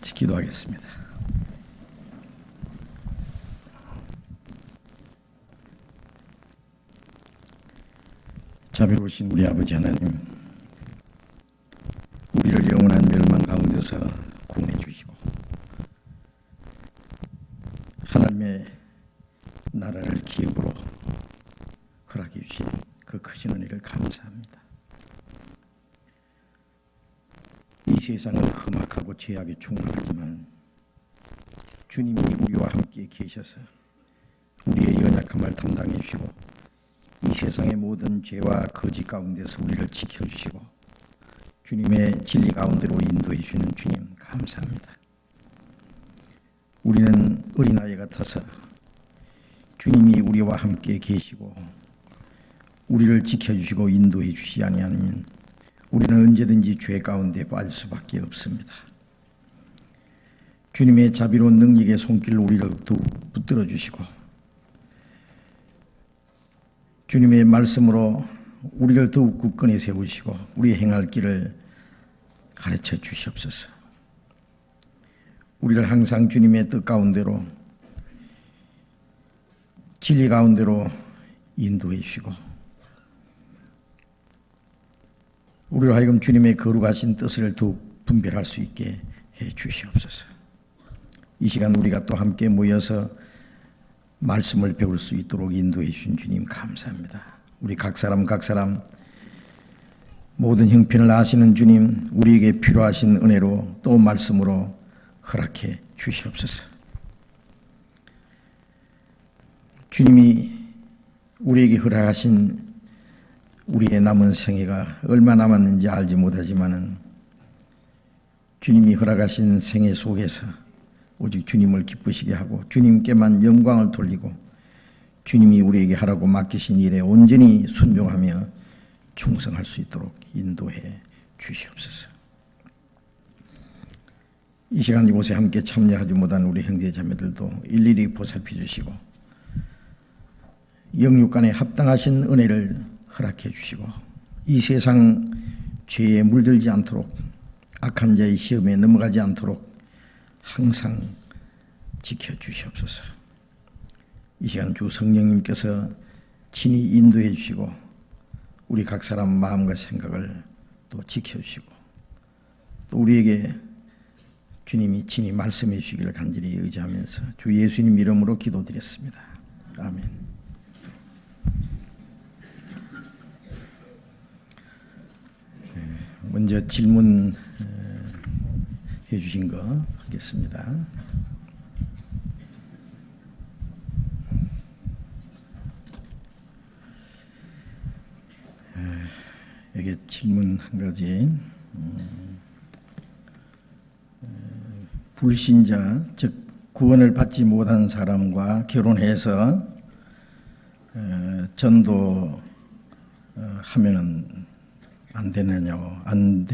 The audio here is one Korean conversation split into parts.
같이 기도하겠습니다. 자비로우신 우리 아버지 하나님, 우리를 영원한 멸망 가운데서 구원해 주시고 하나님의 나라를 기업으로 허락해 주신 그 크신 은혜를 감사합니다. 이 세상은 험악하고 죄악에 충만하지만 주님이 우리와 함께 계셔서 우리의 연약함을 담당해 주시고 이 세상의 모든 죄와 거짓 가운데서 우리를 지켜주시고 주님의 진리 가운데로 인도해 주시는 주님 감사합니다. 우리는 어린아이 같아서 주님이 우리와 함께 계시고 우리를 지켜주시고 인도해 주시지 아니하면 우리는 언제든지 죄 가운데 빠질 수밖에 없습니다. 주님의 자비로운 능력의 손길로 우리를 더욱 붙들어 주시고 주님의 말씀으로 우리를 더욱 굳건히 세우시고 우리의 행할 길을 가르쳐 주시옵소서. 우리를 항상 주님의 뜻 가운데로 진리 가운데로 인도해 주시고 우리로 하여금 주님의 거룩하신 뜻을 더욱 분별할 수 있게 해 주시옵소서. 이 시간 우리가 또 함께 모여서 말씀을 배울 수 있도록 인도해 주신 주님 감사합니다. 우리 각 사람 모든 형편을 아시는 주님, 우리에게 필요하신 은혜로 또 말씀으로 허락해 주시옵소서. 주님이 우리에게 허락하신 우리의 남은 생애가 얼마 남았는지 알지 못하지만은 주님이 허락하신 생애 속에서 오직 주님을 기쁘시게 하고 주님께만 영광을 돌리고 주님이 우리에게 하라고 맡기신 일에 온전히 순종하며 충성할 수 있도록 인도해 주시옵소서. 이 시간 이곳에 함께 참여하지 못한 우리 형제 자매들도 일일이 보살펴 주시고 영육 간에 합당하신 은혜를 허락해 주시고 이 세상 죄에 물들지 않도록 악한 자의 시험에 넘어가지 않도록 항상 지켜주시옵소서. 이 시간 주 성령님께서 친히 인도해 주시고 우리 각 사람 마음과 생각을 또 지켜주시고 또 우리에게 주님이 친히 말씀해 주시기를 간절히 의지하면서 주 예수님 이름으로 기도드렸습니다. 아멘. 먼저 질문 해주신 거 하겠습니다. 여기 질문 한 가지. 불신자, 즉 구원을 받지 못한 사람과 결혼해서 전도 하면은 안 되느냐고 안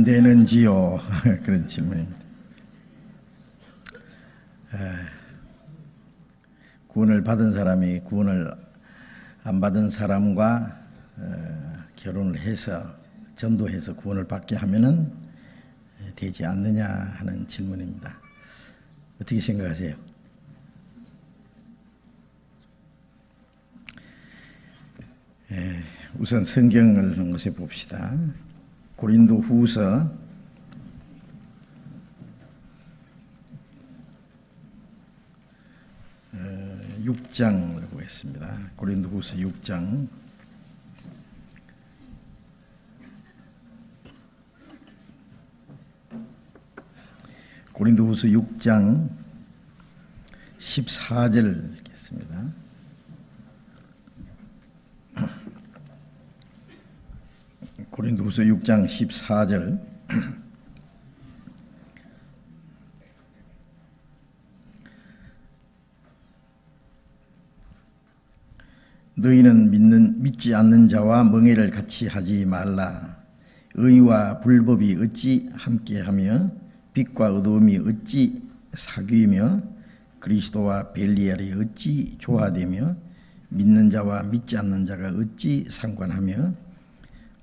되는지요? 그런 질문입니다. 구원을 받은 사람이 구원을 안 받은 사람과 결혼을 해서 전도해서 구원을 받게 하면은 되지 않느냐 하는 질문입니다. 어떻게 생각하세요? 우선 성경을 한 곳에 봅시다. 고린도 후서 6장을 보겠습니다. 고린도 후서 6장 고린도 후서 6장 14절 읽겠습니다. 고린도후서 6장 14절 너희는 믿지 않는 자와 멍에를 같이 하지 말라. 의와 불법이 어찌 함께하며 빛과 어두움이 어찌 사귀며 그리스도와 벨리알이 어찌 조화되며 믿는 자와 믿지 않는 자가 어찌 상관하며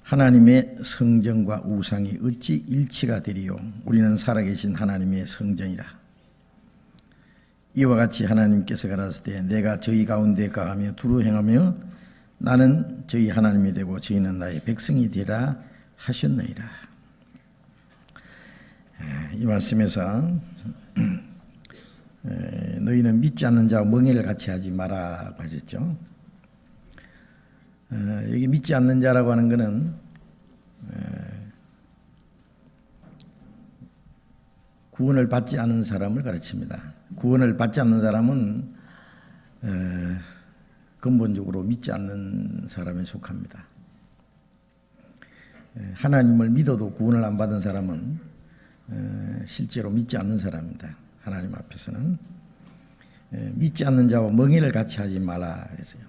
하나님의 성전과 우상이 어찌 일치가 되리요? 우리는 살아계신 하나님의 성전이라. 이와 같이 하나님께서 가라사대 내가 저희 가운데 거하며 두루 행하며 나는 저희 하나님이 되고 저희는 나의 백성이 되라 하셨느니라. 이 말씀에서 너희는 믿지 않는 자와 멍에를 같이 하지 마라 하셨죠. 여기 믿지 않는 자라고 하는 것은 구원을 받지 않은 사람을 가르칩니다. 구원을 받지 않는 사람은 근본적으로 믿지 않는 사람에 속합니다. 하나님을 믿어도 구원을 안 받은 사람은 실제로 믿지 않는 사람입니다. 하나님 앞에서는 믿지 않는 자와 멍에를 같이 하지 말라 그랬어요.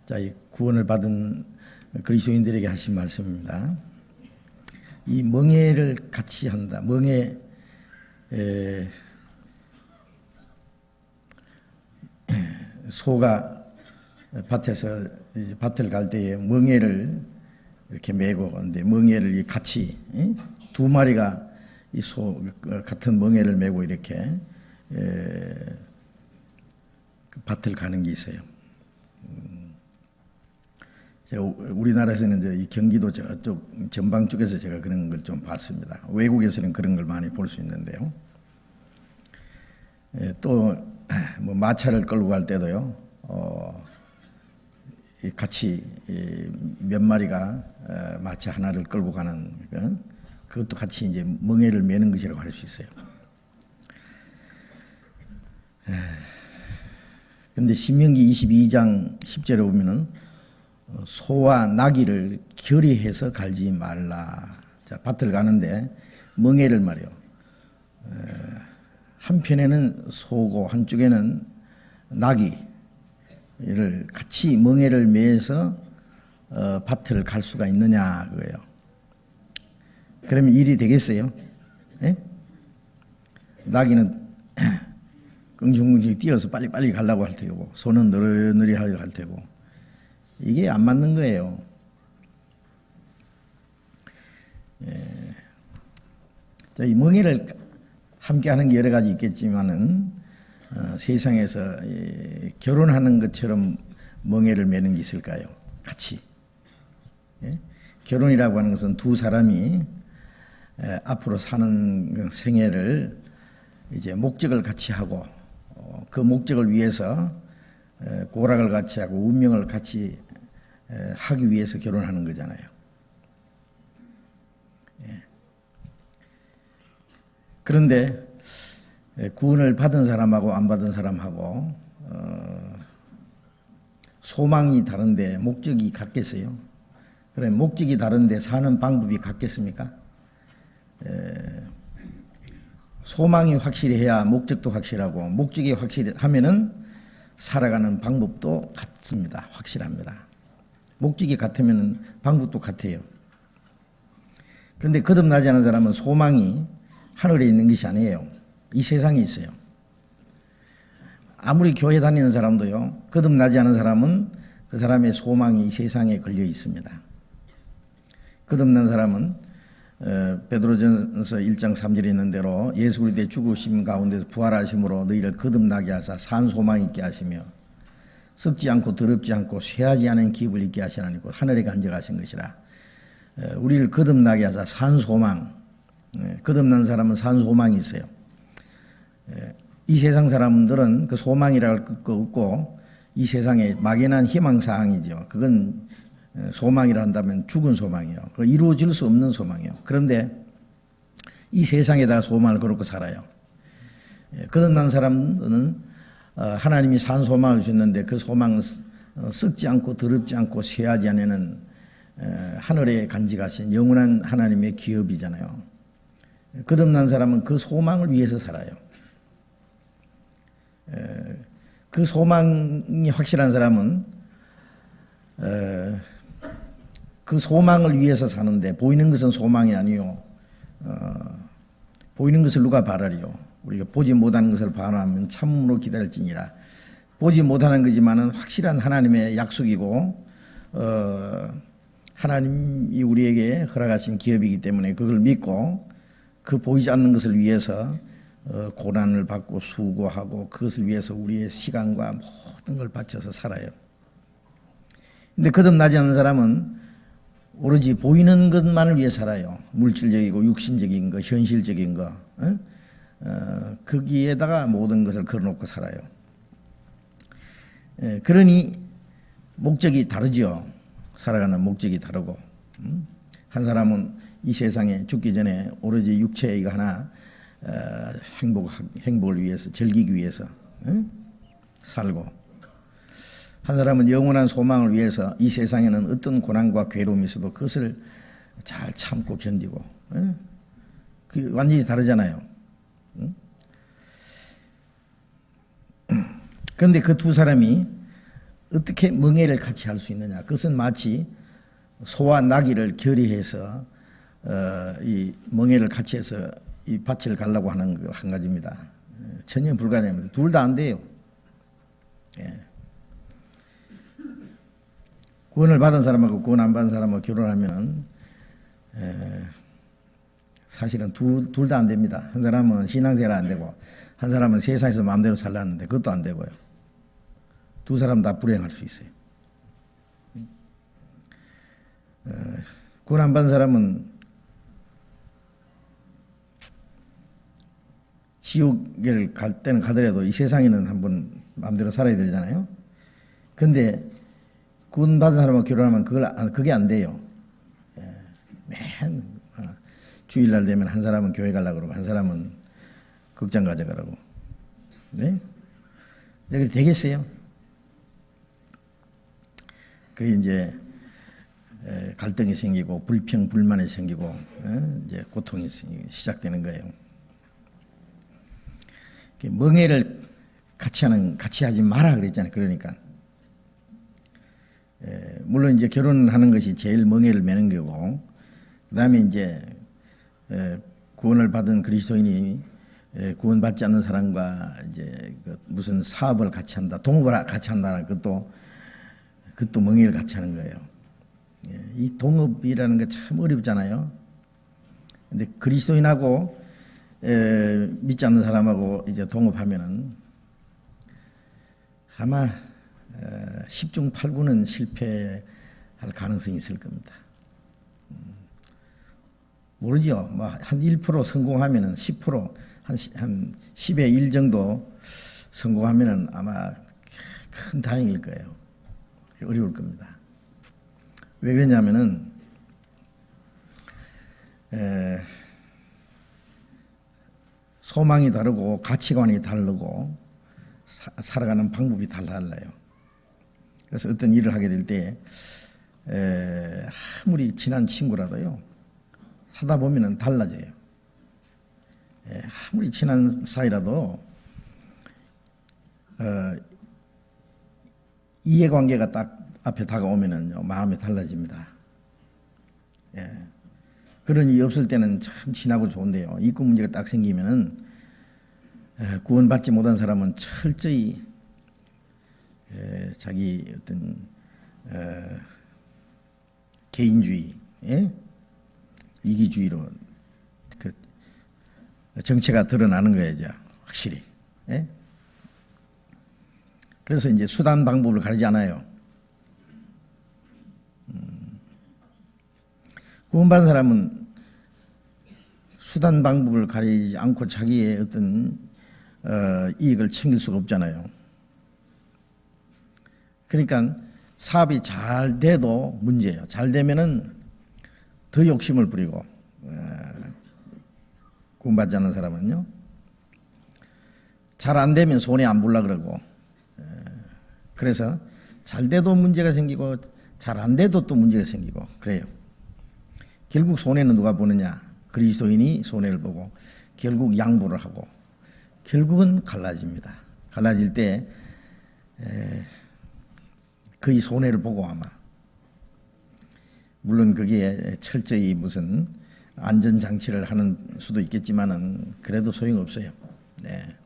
자, 이 구원을 받은 그리스도인들에게 하신 말씀입니다. 이 멍에를 같이 한다. 멍에 소가 밭에서 밭을 갈 때에 멍에를 이렇게 메고 근데 멍에를 같이 두 마리가 이 소 같은 멍에를 메고 이렇게 밭을 가는 게 있어요. 제가 우리나라에서는 이제 이 경기도 저쪽 전방 쪽에서 제가 그런 걸 좀 봤습니다. 외국에서는 그런 걸 많이 볼 수 있는데요. 또 뭐 마차를 끌고 갈 때도요. 같이 몇 마리가 마차 하나를 끌고 가는 그것도 같이 이제 멍에를 매는 것이라고 할 수 있어요. 그런데 신명기 22장 10절에 보면은 소와 나귀를 결의해서 갈지 말라. 자, 밭을 가는데 멍에를 말이요. 한편에는 소고 한쪽에는 나귀를 같이 멍에를 매서 밭을 갈 수가 있느냐 그거예요. 그러면 일이 되겠어요? 예? 나귀는 끙충끙충 뛰어서 빨리빨리 가려고 할 테고 소는 느리느리 하려고 할 테고 이게 안 맞는 거예요. 자, 이 멍에를 함께 하는 게 여러 가지 있겠지만은 세상에서 결혼하는 것처럼 멍에를 매는 게 있을까요? 같이. 결혼이라고 하는 것은 두 사람이 앞으로 사는 생애를 이제 목적을 같이 하고 그 목적을 위해서 고락을 같이 하고 운명을 같이 하기 위해서 결혼하는 거잖아요. 그런데 구원을 받은 사람하고 안 받은 사람하고 소망이 다른데 목적이 같겠어요? 그래 목적이 다른데 사는 방법이 같겠습니까? 소망이 확실해야 목적도 확실하고 목적이 확실하면은 살아가는 방법도 같습니다. 확실합니다. 목적이 같으면 방법도 같아요. 그런데 거듭나지 않은 사람은 소망이 하늘에 있는 것이 아니에요. 이 세상에 있어요. 아무리 교회 다니는 사람도요. 거듭나지 않은 사람은 그 사람의 소망이 이 세상에 걸려 있습니다. 거듭난 사람은 베드로전서 1장 3절에 있는 대로 예수 그리스도의 죽으심 가운데서 부활하심으로 너희를 거듭나게 하사 산 소망 있게 하시며 썩지 않고 더럽지 않고 쇠하지 않은 기업을 있게 하시나니 곧 하늘에 간직하신 것이라. 우리를 거듭나게 하사 산 소망. 거듭난 사람은 산 소망이 있어요. 이 세상 사람들은 그 소망이라고 할 거 없고 이 세상에 막연한 희망사항이죠. 그건 소망이라 한다면 죽은 소망이에요. 그 이루어질 수 없는 소망이에요. 그런데 이 세상에다가 소망을 걸고 살아요. 거듭난 사람은 하나님이 산 소망을 주셨는데 그 소망은 썩지 않고 더럽지 않고 쇠하지 않는 하늘에 간직하신 영원한 하나님의 기업이잖아요. 거듭난 사람은 그 소망을 위해서 살아요. 그 소망이 확실한 사람은 그 소망을 위해서 사는데 보이는 것은 소망이 아니요. 보이는 것을 누가 바라리요? 우리가 보지 못하는 것을 바라면 참으로 기다릴지니라. 보지 못하는 거지만은 확실한 하나님의 약속이고 하나님이 우리에게 허락하신 기업이기 때문에 그걸 믿고 그 보이지 않는 것을 위해서 고난을 받고 수고하고 그것을 위해서 우리의 시간과 모든 걸 바쳐서 살아요. 근데 거듭나지 않는 사람은 오로지 보이는 것만을 위해 살아요. 물질적이고 육신적인 거, 현실적인 거, 거기에다가 모든 것을 걸어놓고 살아요. 그러니 목적이 다르죠. 살아가는 목적이 다르고, 한 사람은 이 세상에 죽기 전에 오로지 육체 이거 하나 행복을 위해서 즐기기 위해서 살고, 한 사람은 영원한 소망을 위해서 이 세상에는 어떤 고난과 괴로움이 있어도 그것을 잘 참고 견디고, 그 완전히 다르잖아요. 그런데 그 두 사람이 어떻게 멍에를 같이 할 수 있느냐? 그것은 마치 소와 나귀를 결의해서 이 멍에를 같이 해서 이 밭을 가려고 하는 거 한 가지입니다. 전혀 불가능합니다. 둘 다 안 돼요. 예. 구원을 받은 사람하고 구원 안 받은 사람하고 결혼하면 사실은 둘 다 안 됩니다. 한 사람은 신앙생활 안 되고 한 사람은 세상에서 마음대로 살라는데 그것도 안 되고요. 두 사람 다 불행할 수 있어요. 구원 안 받은 사람은 지옥을 갈 때는 가더라도 이 세상에는 한번 마음대로 살아야 되잖아요. 근데 구원 받은 사람하고 결혼하면 그게 안 돼요. 맨 주일날 되면 한 사람은 교회 가려고 그러고 한 사람은 극장 가져가라고. 네? 그래서 되겠어요? 그게 이제 갈등이 생기고 불평 불만이 생기고 이제 고통이 시작되는 거예요. 멍해를 같이 하지 마라 그랬잖아요. 그러니까 물론 이제 결혼하는 것이 제일 멍해를 매는 거고, 그다음에 이제 구원을 받은 그리스도인이 구원받지 않는 사람과 이제 무슨 사업을 같이 한다, 동업을 같이 한다는 그것도 멍해를 같이 하는 거예요. 이 동업이라는 게 참 어렵잖아요. 근데 그리스도인하고 믿지 않는 사람하고 이제 동업하면은 아마 10중 8구는 실패할 가능성이 있을 겁니다. 모르죠. 뭐 한 1% 성공하면은 10%, 한 10의 1 정도 성공하면은 아마 큰 다행일 거예요. 어려울 겁니다. 왜 그러냐면은 소망이 다르고 가치관이 다르고 살아가는 방법이 달라요. 그래서 어떤 일을 하게 될 때 아무리 친한 친구라도요 하다 보면은 달라져요. 아무리 친한 사이라도 이해관계가 딱 앞에 다가오면은 마음이 달라집니다. 그런 일이 없을 때는 참 친하고 좋은데요. 입국 문제가 딱 생기면은 구원받지 못한 사람은 철저히 자기 어떤 개인주의, 이기주의로 그 정체가 드러나는 거예요, 확실히. 그래서 이제 수단 방법을 가리지 않아요. 구원받은 사람은 수단 방법을 가리지 않고 자기의 어떤 이익을 챙길 수가 없잖아요. 그러니까 사업이 잘 돼도 문제예요. 잘 되면은 더 욕심을 부리고, 구원받지 않는 사람은요. 잘 안 되면 손해 안 볼라 그러고, 그래서 잘 돼도 문제가 생기고 잘 안 돼도 또 문제가 생기고 그래요. 결국 손해는 누가 보느냐? 그리스도인이 손해를 보고 결국 양보를 하고 결국은 갈라집니다. 갈라질 때 거의 손해를 보고 아마, 물론 그게 철저히 무슨 안전장치를 하는 수도 있겠지만은 그래도 소용없어요. 네.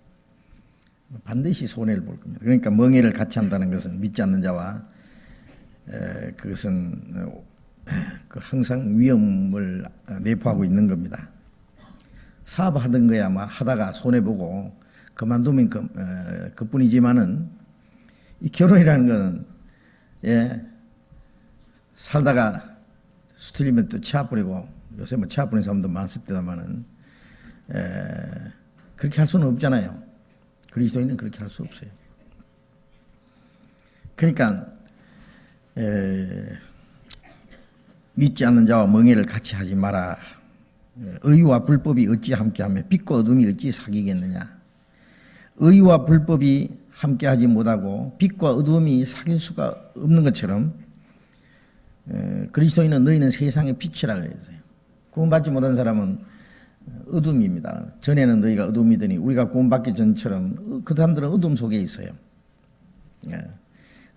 반드시 손해를 볼 겁니다. 그러니까 멍해를 같이 한다는 것은 믿지 않는 자와 그것은 항상 위험을 내포하고 있는 겁니다. 사업하던 거야 막 하다가 손해 보고 그만두면 그뿐이지만은 이 결혼이라는 건 살다가 수틀리면 또 치아 뿌리고 요새 뭐 치아 뿌리는 사람도 많습니다만은 그렇게 할 수는 없잖아요. 그리스도인은 그렇게 할 수 없어요. 그러니까 믿지 않는 자와 멍에를 같이 하지 마라. 의와 불법이 어찌 함께하며 빛과 어둠이 어찌 사귀겠느냐. 의와 불법이 함께하지 못하고 빛과 어둠이 사귈 수가 없는 것처럼 그리스도인은 너희는 세상의 빛이라 그랬어요. 구원받지 못한 사람은 어둠입니다. 전에는 너희가 어둠이더니 우리가 구원받기 전처럼 그 사람들은 어둠 속에 있어요.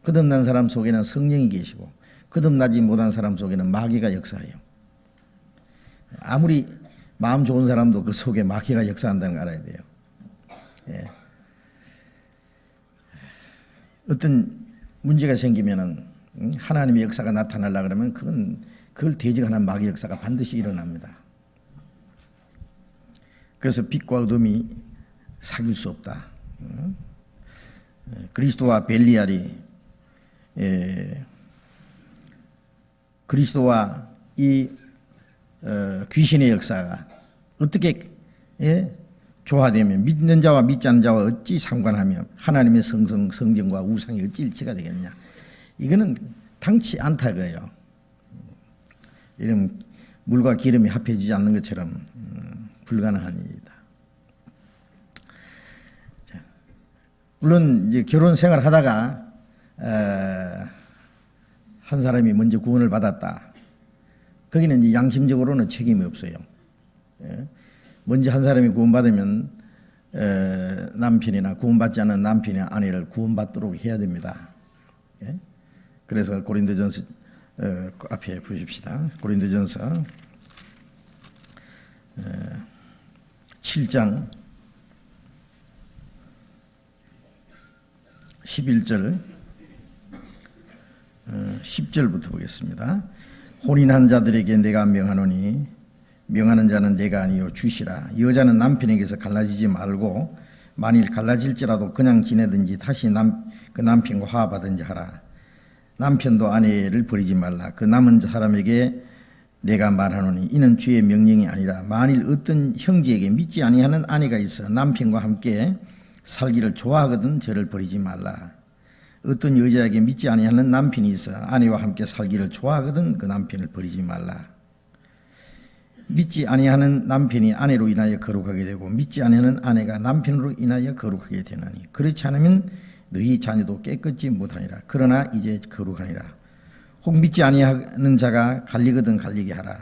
거듭난 사람 속에는 성령이 계시고 거듭나지 못한 사람 속에는 마귀가 역사해요. 아무리 마음 좋은 사람도 그 속에 마귀가 역사한다는 걸 알아야 돼요. 어떤 문제가 생기면은 하나님의 역사가 나타나려고 그러면 그걸 대적하는 마귀 역사가 반드시 일어납니다. 그래서 빛과 어둠이 사귈 수 없다. 그리스도와 벨리알이 그리스도와 이 귀신의 역사가 어떻게 조화되면 믿는 자와 믿지 않는 자와 어찌 상관하며 하나님의 성정과 우상이 어찌 일치가 되겠느냐. 이거는 당치 않다 그예요. 이런 물과 기름이 합해지지 않는 것처럼 불가능한 일이다. 물론 이제 결혼 생활 하다가 한 사람이 먼저 구원을 받았다. 거기는 이제 양심적으로는 책임이 없어요. 먼저 한 사람이 구원받으면 남편이나 구원받지 않은 남편이나 아내를 구원받도록 해야 됩니다. 그래서 고린도전서 앞에 보십시다. 고린도전서 7장 11절 10절부터 보겠습니다. 혼인한 자들에게 내가 명하노니 명하는 자는 내가 아니요 주시라. 여자는 남편에게서 갈라지지 말고 만일 갈라질지라도 그냥 지내든지 다시 그 남편과 화합하든지 하라. 남편도 아내를 버리지 말라. 그 남은 사람에게 내가 말하노니 이는 주의 명령이 아니라 만일 어떤 형제에게 믿지 아니하는 아내가 있어 남편과 함께 살기를 좋아하거든 저를 버리지 말라. 어떤 여자에게 믿지 아니하는 남편이 있어 아내와 함께 살기를 좋아하거든 그 남편을 버리지 말라. 믿지 아니하는 남편이 아내로 인하여 거룩하게 되고 믿지 아니하는 아내가 남편으로 인하여 거룩하게 되나니 그렇지 않으면 너희 자녀도 깨끗지 못하니라. 그러나 이제 거룩하니라. 혹 믿지 아니하는 자가 갈리거든 갈리게 하라.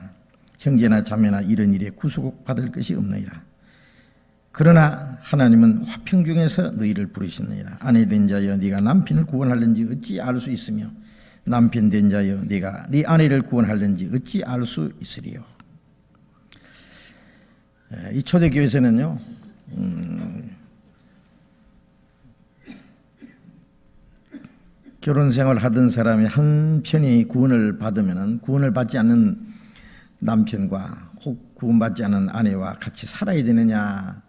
형제나 자매나 이런 일에 구속받을 것이 없느니라. 그러나 하나님은 화평 중에서 너희를 부르시느니라. 아내 된 자여 네가 남편을 구원하려는지 어찌 알 수 있으며 남편 된 자여 네가 네 아내를 구원하려는지 어찌 알 수 있으리요. 이 초대교회에서는요 결혼생활 하던 사람이 한 편이 구원을 받으면 구원을 받지 않는 남편과 혹 구원받지 않은 아내와 같이 살아야 되느냐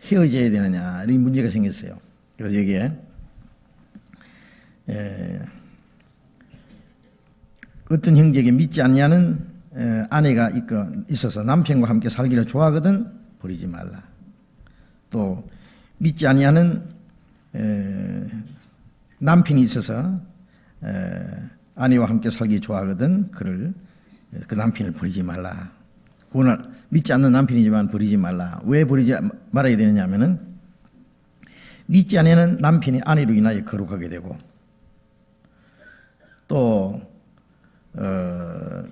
헤어져야 되느냐 이런 문제가 생겼어요. 그래서 여기에 어떤 형제에게 믿지 아니하는 아내가 있어서 남편과 함께 살기를 좋아하거든 버리지 말라. 또 믿지 아니하는 남편이 있어서 아내와 함께 살기 좋아하거든 그 남편을 버리지 말라. 구원을 믿지 않는 남편이지만 버리지 말라. 왜 버리지 말아야 되느냐 하면은 믿지 않는 남편이 아내로 인하여 거룩하게 되고 또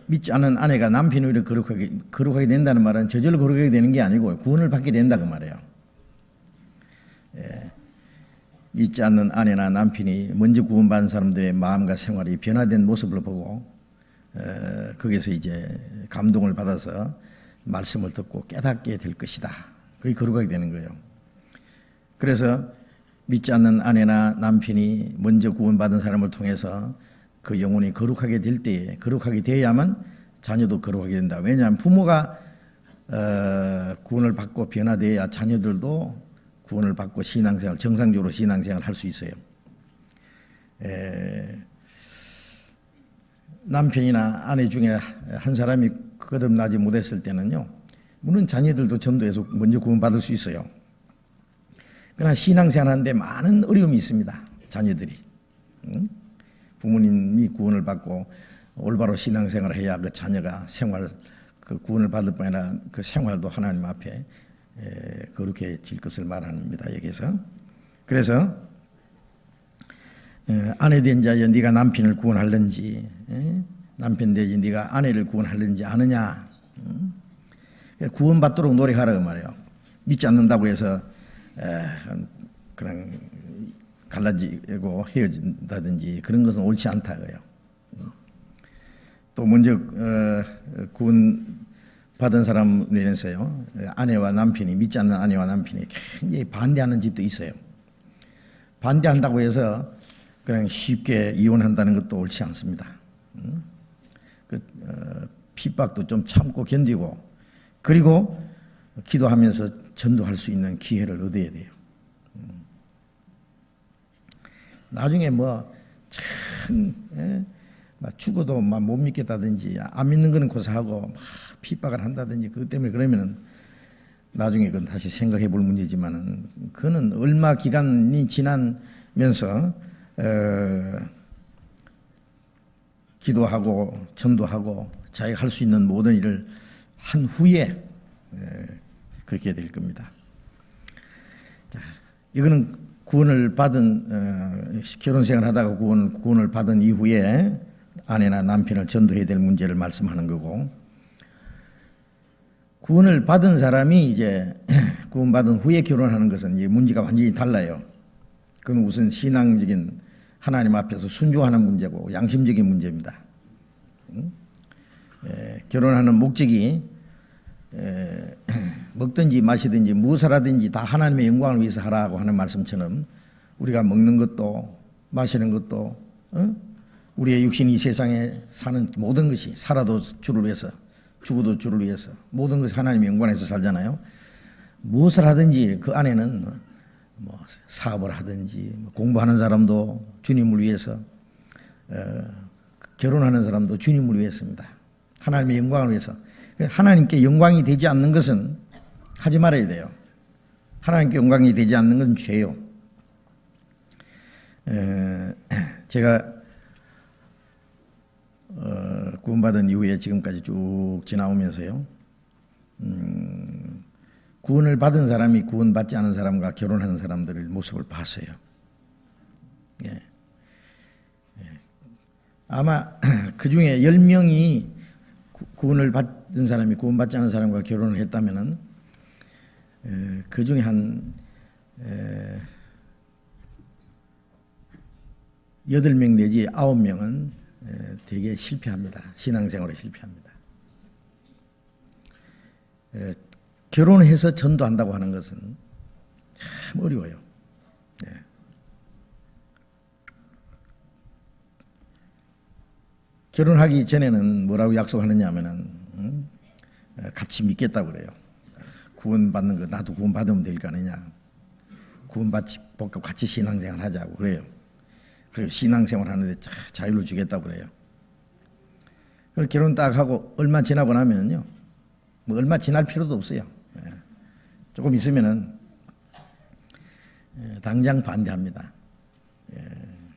믿지 않는 아내가 남편으로 거룩하게 된다는 말은 저절로 거룩하게 되는 게 아니고 구원을 받게 된다 그 말이에요. 믿지 않는 아내나 남편이 먼저 구원받은 사람들의 마음과 생활이 변화된 모습을 보고 거기서 이제 감동을 받아서 말씀을 듣고 깨닫게 될 것이다. 그게 거룩하게 되는 거예요. 그래서 믿지 않는 아내나 남편이 먼저 구원받은 사람을 통해서 그 영혼이 거룩하게 될 때에 거룩하게 되어야만 자녀도 거룩하게 된다. 왜냐하면 부모가 구원을 받고 변화되어야 자녀들도 구원을 받고 신앙생활 정상적으로 신앙생활을 할 수 있어요. 남편이나 아내 중에 한 사람이 거듭나지 못했을 때는요, 물론 자녀들도 전도해서 먼저 구원받을 수 있어요. 그러나 신앙생활 하는데 많은 어려움이 있습니다. 자녀들이. 부모님이 구원을 받고 올바로 신앙생활을 해야 그 자녀가 그 구원을 받을 뿐 아니라 그 생활도 하나님 앞에 거룩해질 것을 말합니다. 여기서. 그래서 아내 된 자여 네가 남편을 구원할는지, 남편 되지 네가 아내를 구원할는지 아느냐. 구원받도록 노력하라고 말해요. 믿지 않는다고 해서 그냥 갈라지고 헤어진다든지 그런 것은 옳지 않다고요. 또 먼저 구원 받은 사람으로 인해서요, 아내와 남편이 믿지 않는 아내와 남편이 굉장히 반대하는 집도 있어요. 반대한다고 해서 그냥 쉽게 이혼한다는 것도 옳지 않습니다. 핍박도 좀 참고 견디고, 그리고 기도하면서 전도할 수 있는 기회를 얻어야 돼요. 나중에 죽어도 못 믿겠다든지 안 믿는 거는 고사하고 막 핍박을 한다든지 그것 때문에 그러면은 나중에 그건 다시 생각해 볼 문제지만은, 그는 얼마 기간이 지나면서 기도하고 전도하고 자기가 할 수 있는 모든 일을 한 후에 그렇게 될 겁니다. 자, 이거는 구원을 받은 결혼생활 하다가 구원을 받은 이후에 아내나 남편을 전도해야 될 문제를 말씀하는 거고, 구원을 받은 사람이 이제 구원받은 후에 결혼하는 것은 이제 문제가 완전히 달라요. 그건 우선 신앙적인 하나님 앞에서 순종하는 문제고 양심적인 문제입니다. 결혼하는 목적이 먹든지 마시든지 무엇을 하든지 다 하나님의 영광을 위해서 하라고 하는 말씀처럼, 우리가 먹는 것도 마시는 것도 우리의 육신이 이 세상에 사는 모든 것이 살아도 주를 위해서 죽어도 주를 위해서 모든 것이 하나님의 영광에서 살잖아요. 무엇을 하든지 그 안에는 사업을 하든지 공부하는 사람도 주님을 위해서, 결혼하는 사람도 주님을 위해서입니다. 하나님의 영광을 위해서. 하나님께 영광이 되지 않는 것은 하지 말아야 돼요. 하나님께 영광이 되지 않는 건 죄요. 제가 구원받은 이후에 지금까지 쭉 지나오면서요, 구원을 받은 사람이 구원받지 않은 사람과 결혼하는 사람들의 모습을 봤어요. 아마 그 중에 10명이 구원을 받은 사람이 구원받지 않은 사람과 결혼을 했다면은 그 중에 한 8명 내지 9명은 되게 실패합니다. 신앙생활에 실패합니다. 결혼해서 전도한다고 하는 것은 참 어려워요. 결혼하기 전에는 뭐라고 약속하느냐 하면은 같이 믿겠다고 그래요. 구원받는 거 나도 구원받으면 될 거 아니냐. 구원받고 같이 신앙생활 하자고 그래요. 그리고 신앙생활 하는데 자유를 주겠다고 그래요. 그리고 결혼 딱 하고 얼마 지나고 나면은요, 얼마 지날 필요도 없어요. 조금 있으면은 당장 반대합니다.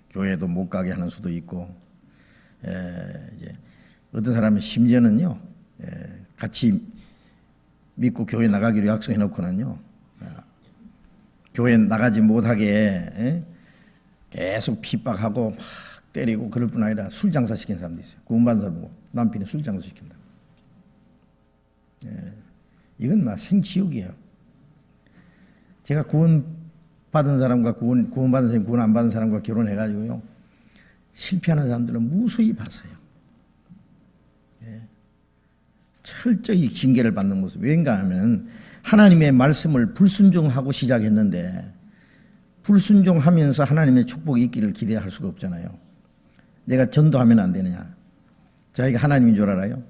교회도 못 가게 하는 수도 있고, 이제 어떤 사람은 심지어는요, 같이 믿고 교회 나가기로 약속해 놓고는요, 교회 나가지 못하게 계속 핍박하고 막 때리고 그럴 뿐 아니라 술 장사 시킨 사람도 있어요. 구원받은 사람 보고 남편이 술 장사 시킨다. 이건 막 생지옥이에요. 제가 구원받은 사람과 구원받은 사람, 구원 안 받은 사람과 결혼해가지고요, 실패하는 사람들은 무수히 봤어요. 철저히 징계를 받는 모습. 왜인가 하면 하나님의 말씀을 불순종하고 시작했는데, 불순종하면서 하나님의 축복이 있기를 기대할 수가 없잖아요. 내가 전도하면 안 되느냐? 자기가 하나님인 줄 알아요?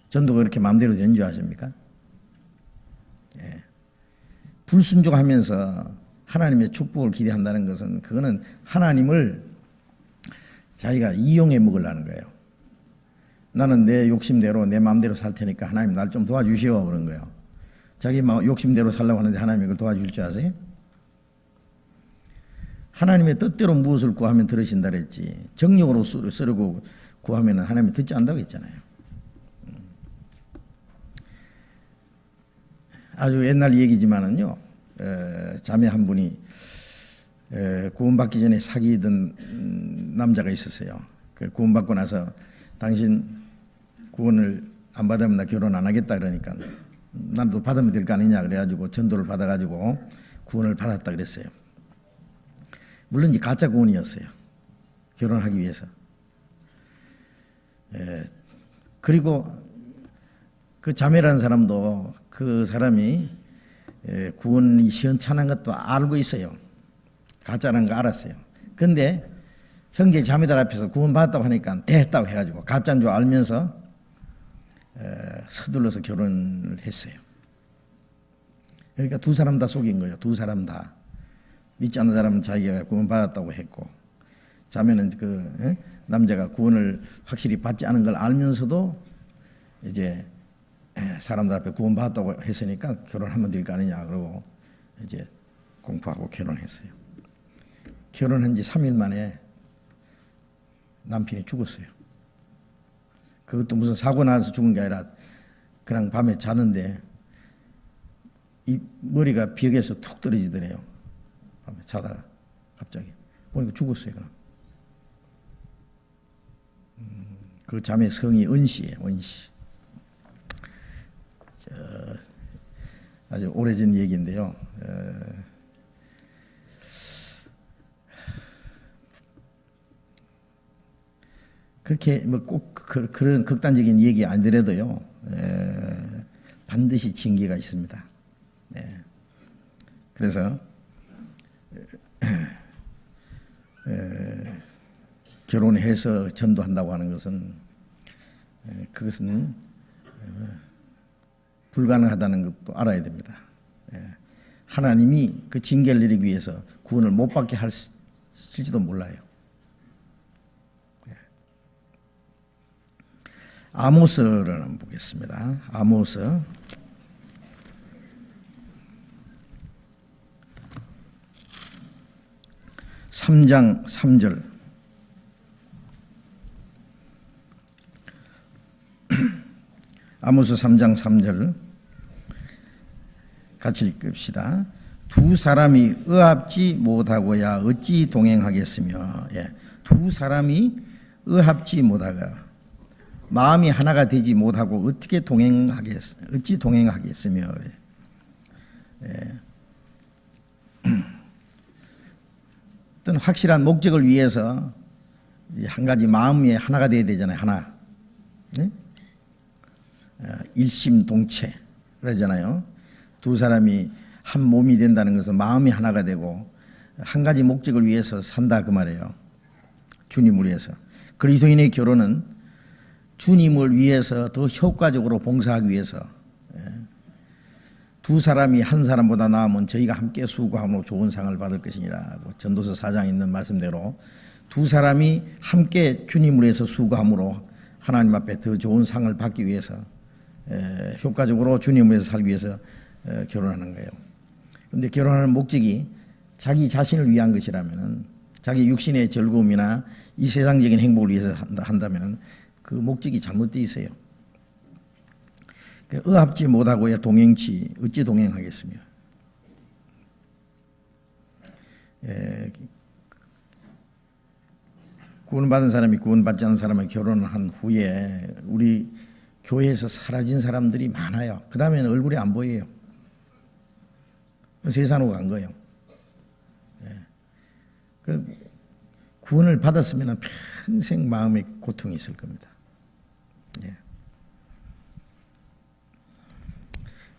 전도가 그렇게 마음대로 되는 줄 아십니까? 예. 불순종하면서 하나님의 축복을 기대한다는 것은 그거는 하나님을 자기가 이용해 먹으려는 거예요. 나는 내 욕심대로 내 마음대로 살 테니까 하나님 날 좀 도와주시오 그런 거예요. 자기 욕심대로 살려고 하는데 하나님이 그걸 도와줄 줄 아세요? 하나님의 뜻대로 무엇을 구하면 들으신다 그랬지. 정력으로 쓰려고 구하면 하나님이 듣지 않는다고 했잖아요. 아주 옛날 얘기지만은요, 자매 한 분이 구원받기 전에 사귀던 남자가 있었어요. 구원받고 나서 당신 구원을 안 받으면 나 결혼 안 하겠다 그러니까 나도 받으면 될 거 아니냐 그래가지고 전도를 받아가지고 구원을 받았다 그랬어요. 물론 이 가짜 구원이었어요. 결혼하기 위해서. 그리고 그 자매라는 사람도 그 사람이 구원이 시원찮은 것도 알고 있어요. 가짜라는 거 알았어요. 근데 형제 자매들 앞에서 구원 받았다고 하니까 됐다고 해가지고 가짜인 줄 알면서 서둘러서 결혼을 했어요. 그러니까 두 사람 다 속인 거예요. 두 사람 다. 믿지 않는 사람은 자기가 구원 받았다고 했고, 자매는 그 남자가 구원을 확실히 받지 않은 걸 알면서도 이제 사람들 앞에 구원 받았다고 했으니까 결혼하면 될 거 아니냐 그러고 이제 공포하고 결혼했어요. 결혼한 지 3일 만에 남편이 죽었어요. 그것도 무슨 사고 나서 죽은 게 아니라 그냥 밤에 자는데 이 머리가 벽에서 툭 떨어지더래요. 밤에 자다가 갑자기 보니까 죽었어요. 그럼. 그 자매 성이 은씨예요. 은씨. 아주 오래전 얘기인데요. 그렇게 뭐 꼭 그런 극단적인 얘기 아니더라도요. 반드시 징계가 있습니다. 그래서 결혼해서 전도한다고 하는 것은 그것은 불가능하다는 것도 알아야 됩니다. 하나님이 그 징계를 내리기 위해서 구원을 못 받게 할지도 몰라요. 아모스를 한번 보겠습니다. 아모스 3장 3절. 아모스 3장 3절 같이 읽읍시다. 두 사람이 의합지 못하고야 어찌 동행하겠으며. 두 사람이 의합지 못하가 마음이 하나가 되지 못하고 어찌 동행하겠으며. 어떤 확실한 목적을 위해서 한 가지 마음이 하나가 돼야 되잖아요. 하나. 일심동체 그러잖아요. 두 사람이 한 몸이 된다는 것은 마음이 하나가 되고 한 가지 목적을 위해서 산다 그 말이에요. 주님을 위해서. 그리스도인의 결혼은 주님을 위해서 더 효과적으로 봉사하기 위해서. 두 사람이 한 사람보다 나으면 저희가 함께 수고함으로 좋은 상을 받을 것이니라고 전도서 4장에 있는 말씀대로 두 사람이 함께 주님을 위해서 수고함으로 하나님 앞에 더 좋은 상을 받기 위해서 효과적으로 주님을 위해서 살기 위해서 결혼하는 거예요. 그런데 결혼하는 목적이 자기 자신을 위한 것이라면, 자기 육신의 즐거움이나 이 세상적인 행복을 위해서 한다면 그 목적이 잘못되어 있어요. 의합지 못하고야 동행치 어찌 동행하겠으며. 구원받은 사람이 구원받지 않은 사람을 결혼을 한 후에 우리 교회에서 사라진 사람들이 많아요. 그 다음에는 얼굴이 안 보여요. 세상으로 간 거예요. 구원을 받았으면 평생 마음에 고통이 있을 겁니다.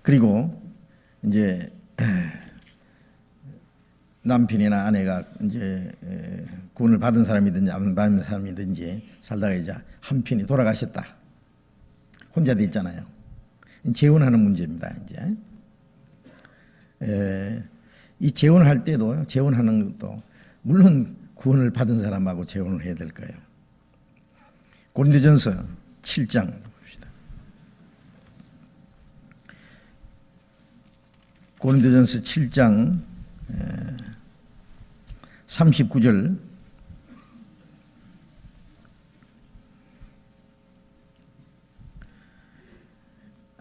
그리고 이제 남편이나 아내가 이제 구원을 받은 사람이든지 안 받은 사람이든지 살다가 이제 한편이 돌아가셨다. 혼자 돼 있잖아요. 재혼하는 문제입니다. 이제 이 재혼할 때도 재혼하는 것도 물론 구원을 받은 사람하고 재혼을 해야 될 거예요. 고린도전서 7장 봅시다. 고린도전서 7장 39절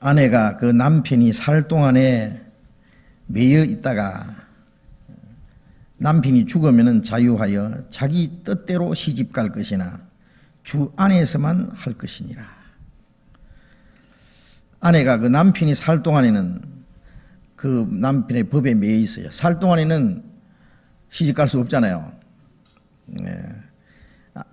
아내가 그 남편이 살 동안에 매여 있다가 남편이 죽으면 자유하여 자기 뜻대로 시집 갈 것이나 주 안에서만 할 것이니라. 아내가 그 남편이 살 동안에는 그 남편의 법에 매여 있어요. 살 동안에는 시집 갈 수 없잖아요.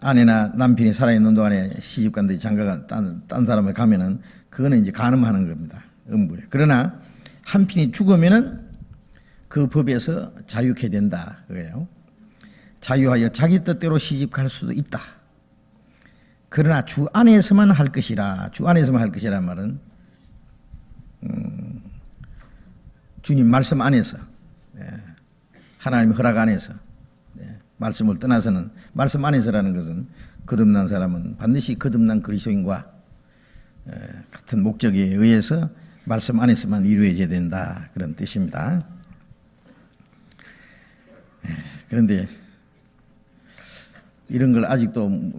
아내나 남편이 살아있는 동안에 시집 간다든지 장가가 딴 사람을 가면은 그거는 이제 간음하는 겁니다. 음부에. 그러나 한편이 죽으면은 그 법에서 자유케 된다. 그래요. 자유하여 자기 뜻대로 시집 갈 수도 있다. 그러나 주 안에서만 할 것이라. 주 안에서만 할 것이란 말은 주님 말씀 안에서, 하나님의 허락 안에서, 말씀을 떠나서는, 말씀 안에서라는 것은 거듭난 사람은 반드시 거듭난 그리스도인과 같은 목적에 의해서 말씀 안에서만 이루어져야 된다. 그런 뜻입니다. 그런데 이런 걸 아직도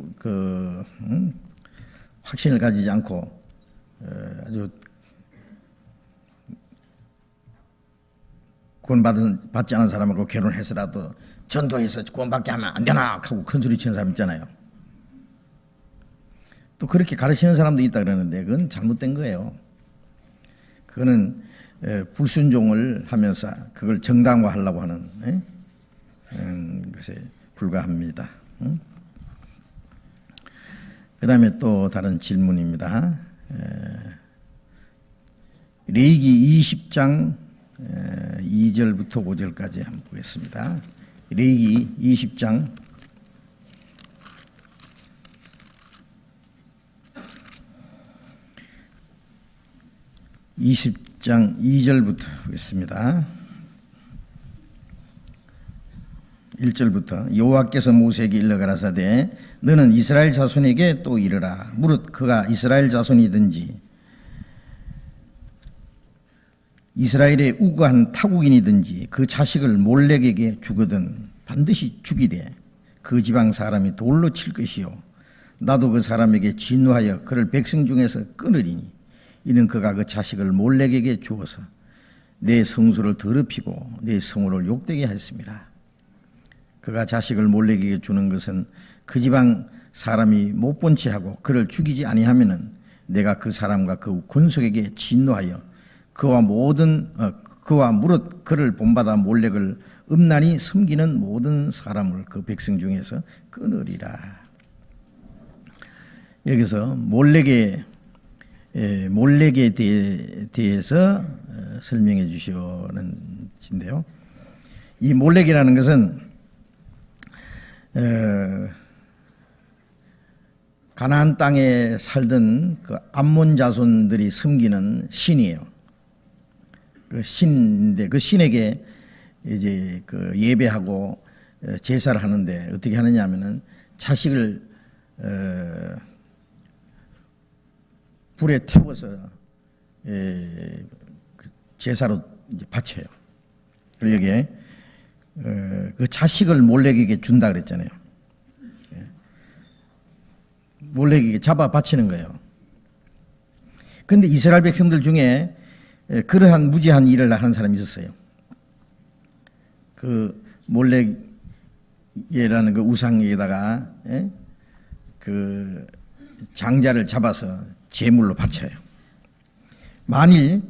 확신을 가지지 않고 아주 구원받지 않은 사람하고 결혼해서라도 전도해서 구원받게 하면 안 되나 하고 큰소리 치는 사람 있잖아요. 또 그렇게 가르치는 사람도 있다 그러는데 그건 잘못된 거예요. 그거는 불순종을 하면서 그걸 정당화하려고 하는 것에 불과합니다. 그 다음에 또 다른 질문입니다. 레위기 20장 2절부터 5절까지 한번 보겠습니다. 레위기 20장 2절부터 보겠습니다. 1절부터 여호와께서 모세에게 일러 가라사대 너는 이스라엘 자손에게 또 이르라. 무릇 그가 이스라엘 자손이든지 이스라엘의 우고한 타국인이든지 그 자식을 몰렉에게 주거든 반드시 죽이되 그 지방 사람이 돌로 칠 것이요 나도 그 사람에게 진노하여 그를 백성 중에서 끊으리니 이는 그가 그 자식을 몰렉에게 주어서 내 성수를 더럽히고 내 성호를 욕되게 했습니다. 그가 자식을 몰렉에게 주는 것은 그 지방 사람이 못 본 채 하고 그를 죽이지 아니하면은 내가 그 사람과 그 군속에게 진노하여 그와 무릇 그를 본받아 몰렉을 음란히 섬기는 모든 사람을 그 백성 중에서 끊으리라. 여기서 몰렉에 대해서 설명해 주시는 인데요. 이 몰렉이라는 것은 가나안 땅에 살던 그 암몬 자손들이 섬기는 신이에요. 그 신인데 그 신에게 이제 그 예배하고 제사를 하는데 어떻게 하느냐면은 자식을 불에 태워서 제사로 이제 바쳐요. 그리고 여기에 그 자식을 몰렉에게 준다 그랬잖아요. 몰렉에게 잡아 바치는 거예요. 그런데 이스라엘 백성들 중에 그러한 무지한 일을 하는 사람이 있었어요. 그 몰렉이라는 그 우상에다가 그 장자를 잡아서 제물로 바쳐요. 만일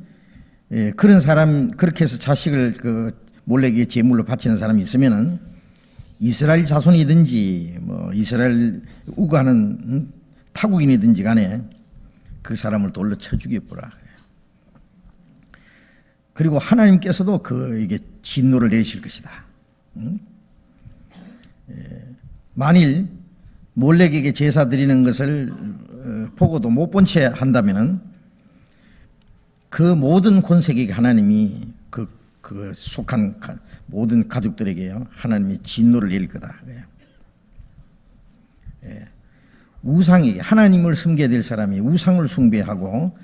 그런 사람 그렇게 해서 자식을 그 몰렉에게 제물로 바치는 사람이 있으면은 이스라엘 자손이든지 뭐 이스라엘 우고하는 타국인이든지 간에 그 사람을 돌로 쳐 죽여보라. 그리고 하나님께서도 그에게 진노를 내리실 것이다. 만일 몰렉에게 제사 드리는 것을 보고도 못 본 채 한다면은 그 모든 권색에게 하나님이 그 속한 모든 가족들에게요 하나님이 진노를 내릴 거다. 예. 우상에게 하나님을 섬겨야 될 사람이 우상을 숭배하고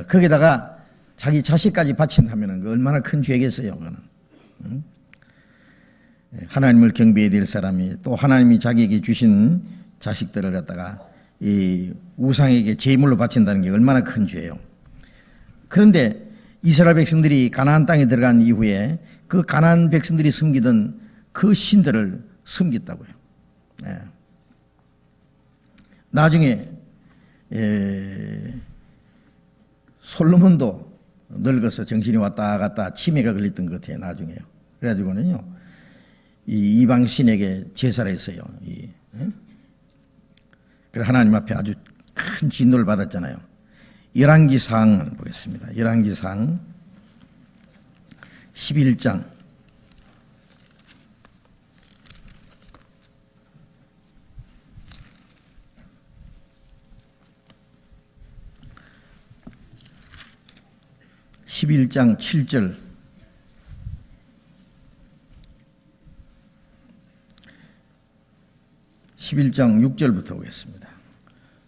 거기다가 자기 자식까지 바친다면 그 얼마나 큰 죄겠어요. 그거는. 하나님을 경배해야 될 사람이 또 하나님이 자기에게 주신 자식들을 갖다가 이 우상에게 제물로 바친다는 게 얼마나 큰 죄예요. 그런데 이스라엘 백성들이 가나안 땅에 들어간 이후에 그 가나안 백성들이 섬기던 그 신들을 섬겼다고요. 나중에 솔로몬도 늙어서 정신이 왔다 갔다 치매가 걸렸던 것 같아요. 나중에요. 그래가지고는요 이 이방 신에게 제사를 했어요. 그래 하나님 앞에 아주 큰 진노를 받았잖아요. 열왕기상 보겠습니다. 열왕기상 11장 11장 7절 (11장 6절부터) 보겠습니다.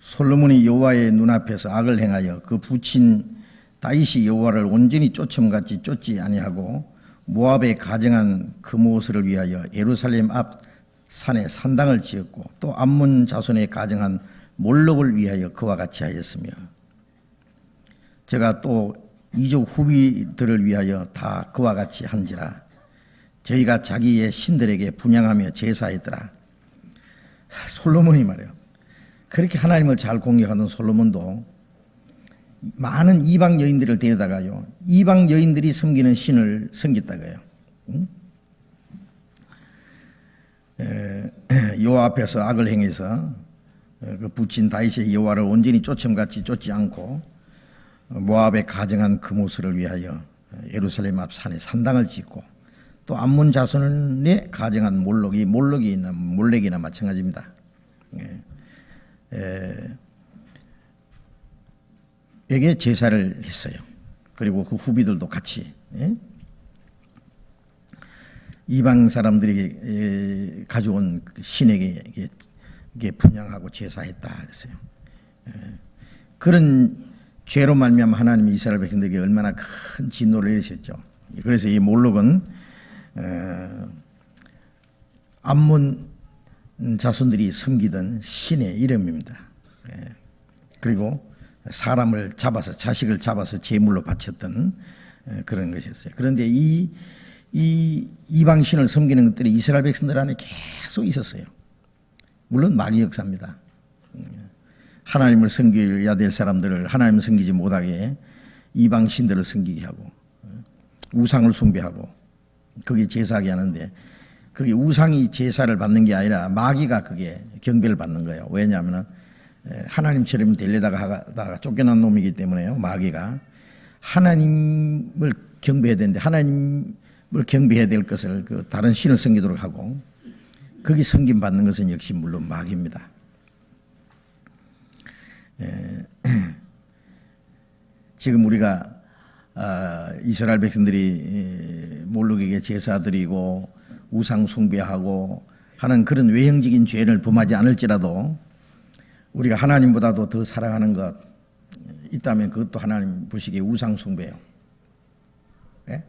솔로몬이 여호와의 눈앞에서 악을 행하여 그 부친 다윗이 여호와를 온전히 쫓음같이 쫓지 아니하고 모압에 가정한 금오스를 위하여 예루살렘 앞 산에 산당을 지었고 또 암몬 자손에 가정한 몰록을 위하여 그와 같이 하였으며 제가 또 이족 후비들을 위하여 다 그와 같이 한지라 저희가 자기의 신들에게 분향하며 제사했더라. 솔로몬이 말이에요. 그렇게 하나님을 잘 공격하는 솔로몬도 많은 이방 여인들을 데려다가요 이방 여인들이 섬기는 신을 섬겼다고요. 여호와 앞에서 악을 행해서 그 부친 다윗의 여호와를 온전히 쫓음같이 쫓지 않고 모압에 가정한 금오스를 위하여 예루살렘 앞 산에 산당을 짓고 또 암몬 자손에 가정한 몰렉이나 마찬가지입니다. 에게 제사를 했어요. 그리고 그 후비들도 같이 이방 사람들이 가져온 신에게 분향하고 제사했다 그랬어요. 그런 죄로 말미암아 하나님이 이스라엘 백성들에게 얼마나 큰 진노를 내리셨죠. 그래서 이 몰록은 암몬 자손들이 섬기던 신의 이름입니다. 그리고 사람을 잡아서 자식을 잡아서 제물로 바쳤던 그런 것이었어요. 그런데 이 이방 신을 섬기는 것들이 이스라엘 백성들 안에 계속 있었어요. 물론 마귀 역사입니다. 하나님을 섬겨야 될 사람들을 하나님을 섬기지 못하게 이방 신들을 섬기게 하고 우상을 숭배하고 그게 제사하게 하는데 그게 우상이 제사를 받는 게 아니라 마귀가 그게 경배를 받는 거예요. 왜냐하면 하나님처럼 되려다가 쫓겨난 놈이기 때문에요. 마귀가 하나님을 경배해야 되는데 하나님을 경배해야 될 것을 그 다른 신을 섬기도록 하고 거기 섬김 받는 것은 역시 물론 마귀입니다. 지금 우리가 이스라엘 백성들이 몰록에게 제사 드리고 우상 숭배하고 하는 그런 외형적인 죄를 범하지 않을지라도 우리가 하나님보다도 더 사랑하는 것 있다면 그것도 하나님 보시기에 우상 숭배예요. 네?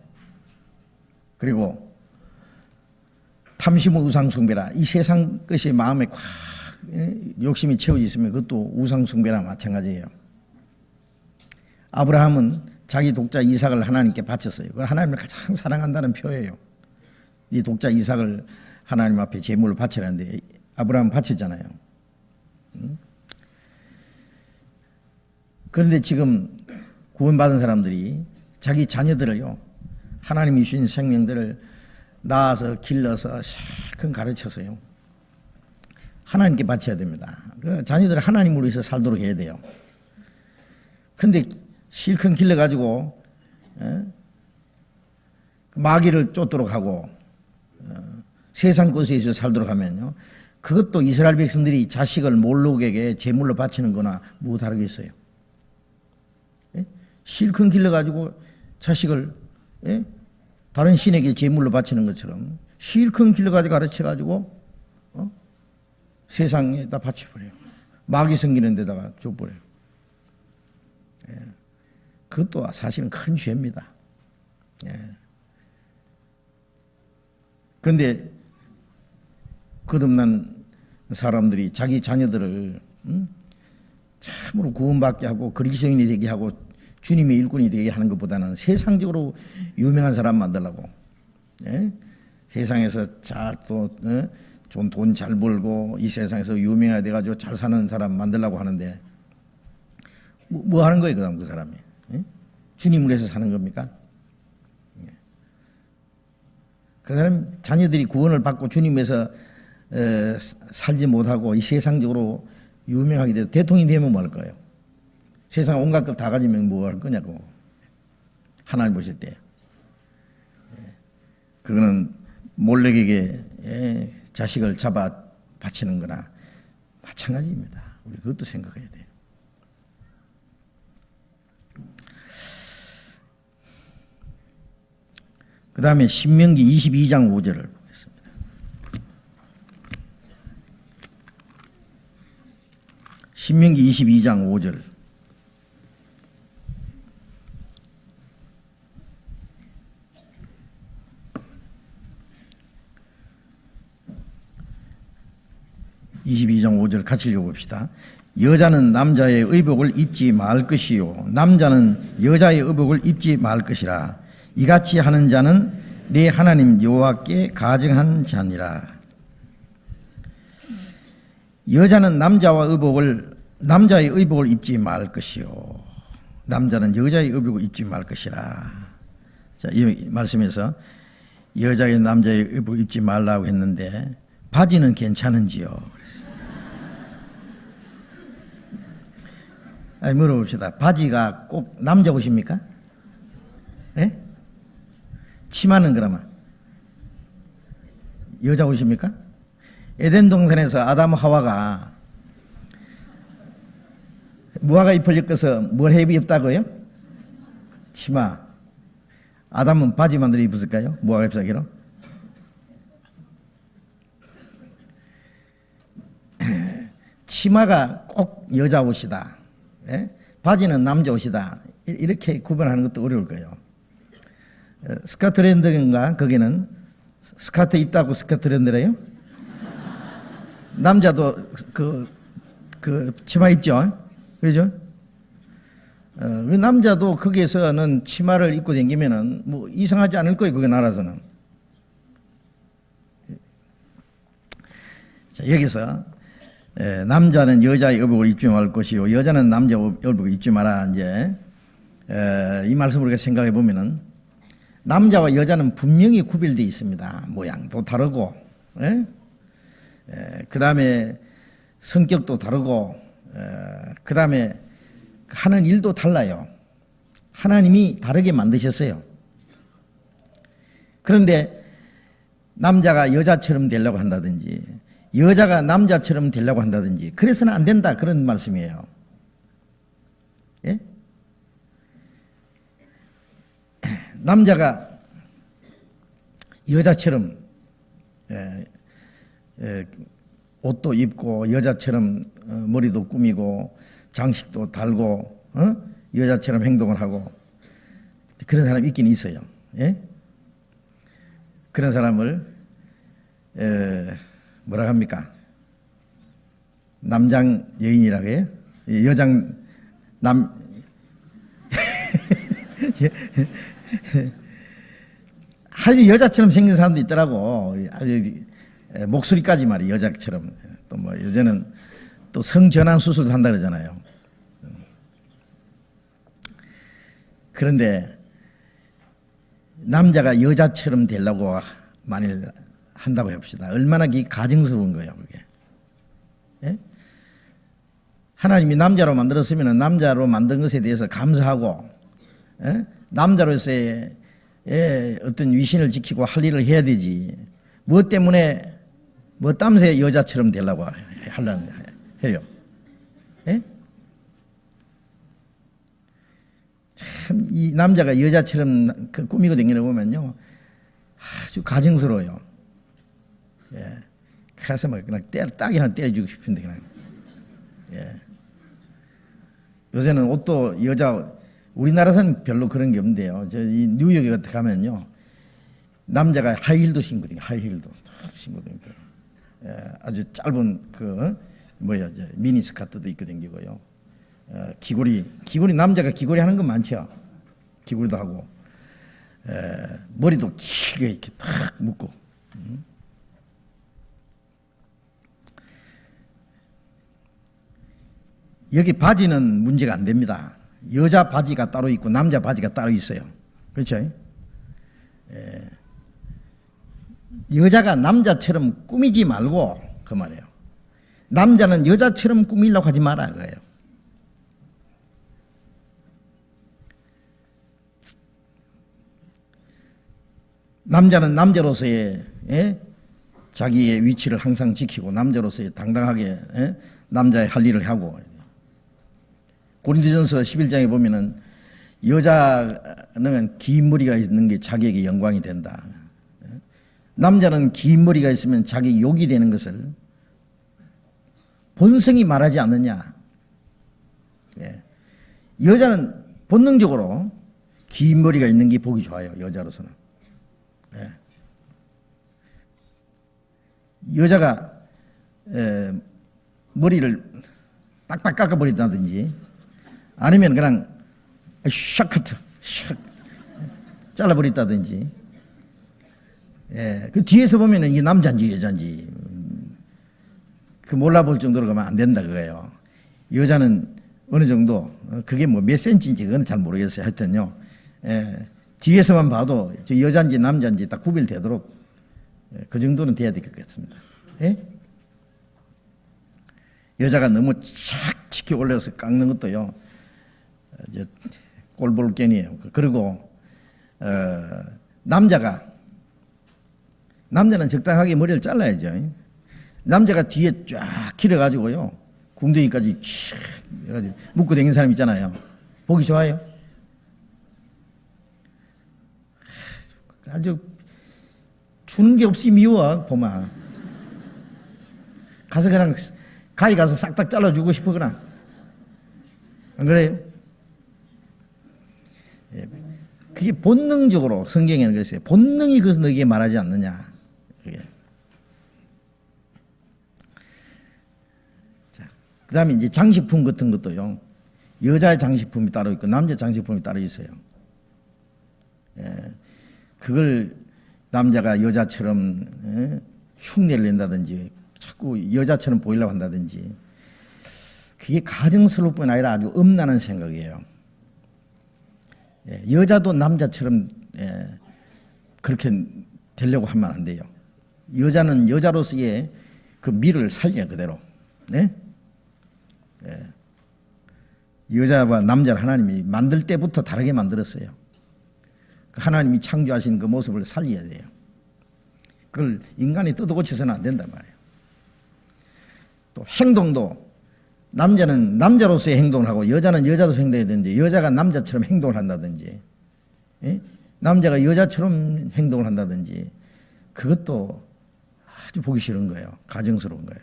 그리고 탐심은 우상 숭배라. 이 세상 것이 마음에 꽉 욕심이 채워져 있으면 그것도 우상 숭배랑 마찬가지예요. 아브라함은 자기 독자 이삭을 하나님께 바쳤어요. 그건 하나님을 가장 사랑한다는 표예요. 이 독자 이삭을 하나님 앞에 제물로 바치라는데 아브라함 바쳤잖아요. 그런데 지금 구원받은 사람들이 자기 자녀들을요 하나님이 주신 생명들을 낳아서 길러서 실컷 가르쳐서요 하나님께 바쳐야 됩니다. 그 자녀들을 하나님으로 해서 살도록 해야 돼요. 근데 실컷 길러가지고 마귀를 쫓도록 하고 세상 것에 있어 살도록 하면요 그것도 이스라엘 백성들이 자식을 몰록에게 제물로 바치는 거나 뭐 다르겠어요? 예? 실컷 길러가지고 자식을 예? 다른 신에게 제물로 바치는 것처럼 실컷 길러가지고 가르쳐가지고 세상에다 바쳐버려요. 마귀 섬기는 데다가 줘버려요. 예. 그것도 사실은 큰 죄입니다. 그런데 거듭난 사람들이 자기 자녀들을 참으로 구원받게 하고 그리스도인이 되게 하고 주님의 일꾼이 되게 하는 것보다는 세상적으로 유명한 사람 만들려고 세상에서 잘 또 좀 돈 잘 벌고 이 세상에서 유명하게 돼가지고 잘 사는 사람 만들려고 하는데 뭐 하는 거예요 그 사람이? 주님을 위해서 사는 겁니까? 그 사람 자녀들이 구원을 받고 주님에서 살지 못하고 이 세상적으로 유명하게 돼서 대통령이 되면 뭐 할 거예요? 세상 온갖 것 다 가지면 뭐 할 거냐고. 하나님 보실 때. 그거는 몰렉에게 자식을 잡아 바치는 거나 마찬가지입니다. 우리 그것도 생각해야 돼요. 그 다음에 신명기 22장 5절을 보겠습니다. 신명기 22장 5절. (22장 5절) 같이 읽어봅시다. 여자는 남자의 의복을 입지 말 것이요 남자는 여자의 의복을 입지 말 것이라. 이같이 하는 자는 내 하나님 여호와께 가증한 자니라. 여자는 남자의 의복을 입지 말 것이요 남자는 여자의 의복을 입지 말 것이라. 자, 이 말씀에서 여자의 남자의 의복을 입지 말라고 했는데 바지는 괜찮은지요? 물어봅시다. 바지가 꼭 남자 옷입니까? 예? 치마는 그러면 여자 옷입니까? 에덴 동산에서 아담 하와가 무화과 잎을 엮어서 뭘 입었다고요? 치마. 아담은 바지 만들어 입었을까요? 무화과 잎사귀로? 치마가 꼭 여자 옷이다. 예? 바지는 남자 옷이다. 이렇게 구분하는 것도 어려울 거예요. 스카트랜드인가 거기는 스카트 입다고 스카트랜드래요? 남자도 그 치마 입죠? 그렇죠? 그 남자도 거기에서는 치마를 입고 다니면은 뭐 이상하지 않을 거예요. 그게 나라에서는. 자, 여기서 남자는 여자의 의복을 입지 말 것이요 여자는 남자의 의복을 입지 마라. 이제 이 말씀을 우리가 생각해 보면은 남자와 여자는 분명히 구별되어 있습니다. 모양도 다르고, 그 다음에 성격도 다르고, 그 다음에 하는 일도 달라요. 하나님이 다르게 만드셨어요. 그런데 남자가 여자처럼 되려고 한다든지 여자가 남자처럼 되려고 한다든지 그래서는 안 된다 그런 말씀이에요. 예? 남자가 여자처럼 옷도 입고 여자처럼 머리도 꾸미고 장식도 달고 여자처럼 행동을 하고 그런 사람이 있긴 있어요. 예? 그런 사람을 뭐라 합니까? 남장 여인이라고 해요? 여장 아주 여자처럼 생긴 사람도 있더라고. 아주 목소리까지 말이 여자처럼. 또 뭐 요새는 또 성전환 수술도 한다 그러잖아요. 그런데 남자가 여자처럼 되려고 만일 한다고 해봅시다. 얼마나 가증스러운 거예요, 그게. 예? 하나님이 남자로 만들었으면 남자로 만든 것에 대해서 감사하고, 예? 남자로서의 어떤 위신을 지키고 할 일을 해야 되지. 무엇 때문에 뭐 땀새 여자처럼 되려고 하려고 해요. 예? 참 이 남자가 여자처럼 그 꾸미고 다니는 거 보면요 아주 가증스러워요. 예. 가서 막 그냥 딱이나 때려주고 싶은데 그냥. 예. 요새는 옷도 여자 우리나라에서는 별로 그런 게 없는데요. 저 이 뉴욕에 같은 가면요 남자가 하이힐도 신거든요. 하이힐도 신거든요. 예. 아주 짧은 그 뭐야 미니 스커트도 입고 다니고요. 귀걸이 남자가 귀걸이 하는 건 많죠. 귀걸이도 하고 머리도 길게 이렇게 탁 묶고. 여기 바지는 문제가 안 됩니다. 여자 바지가 따로 있고 남자 바지가 따로 있어요. 그렇죠? 여자가 남자처럼 꾸미지 말고 그 말이에요. 남자는 여자처럼 꾸미려고 하지 마라 그거예요. 남자는 남자로서의 자기의 위치를 항상 지키고 남자로서의 당당하게 남자의 할 일을 하고 고린도전서 11장에 보면은 여자는 긴 머리가 있는 게 자기에게 영광이 된다. 남자는 긴 머리가 있으면 자기 욕이 되는 것을 본성이 말하지 않느냐. 여자는 본능적으로 긴 머리가 있는 게 보기 좋아요. 여자로서는. 여자가 머리를 빡빡 깎아버린다든지 아니면 그냥 샥커트 샥 잘라버린다든지 그 뒤에서 보면 이게 남자인지 여자인지 그 몰라볼 정도로 가면 안 된다 그거예요. 여자는 어느 정도 그게 뭐 몇 센치인지 그건 잘 모르겠어요. 하여튼요 뒤에서만 봐도 저 여자인지 남자인지 딱 구별되도록 그 정도는 돼야 될 것 같습니다. 여자가 너무 착 치켜 올려서 깎는 것도요 이제 꼴볼 견이에요. 그리고 남자는 적당하게 머리를 잘라야죠. 남자가 뒤에 쫙 길어가지고요 궁둥이까지 쫙 묶고 다니는 사람 있잖아요. 보기 좋아요. 아주 주는 게 없이 미워 보면 가서 그냥 가위 가서 싹딱 잘라주고 싶으거나 안 그래요? 그게 본능적으로 성경에는 그랬어요. 본능이 그것을 너에게 말하지 않느냐. 그 다음에 이제 장식품 같은 것도요 여자의 장식품이 따로 있고 남자 장식품이 따로 있어요. 그걸 남자가 여자처럼 흉내를 낸다든지 자꾸 여자처럼 보이려고 한다든지 그게 가증스러울 뿐 아니라 아주 엄난한 생각이에요. 여자도 남자처럼 그렇게 되려고 하면 안 돼요. 여자는 여자로서의 그 미를 살려 그대로. 여자와 남자를 하나님이 만들 때부터 다르게 만들었어요. 하나님이 창조하신 그 모습을 살려야 돼요. 그걸 인간이 뜯어고쳐서는 안 된단 말이에요. 또 행동도 남자는 남자로서의 행동을 하고 여자는 여자로서 행동해야 되는데 여자가 남자처럼 행동을 한다든지 남자가 여자처럼 행동을 한다든지 그것도 아주 보기 싫은 거예요. 가증스러운 거예요.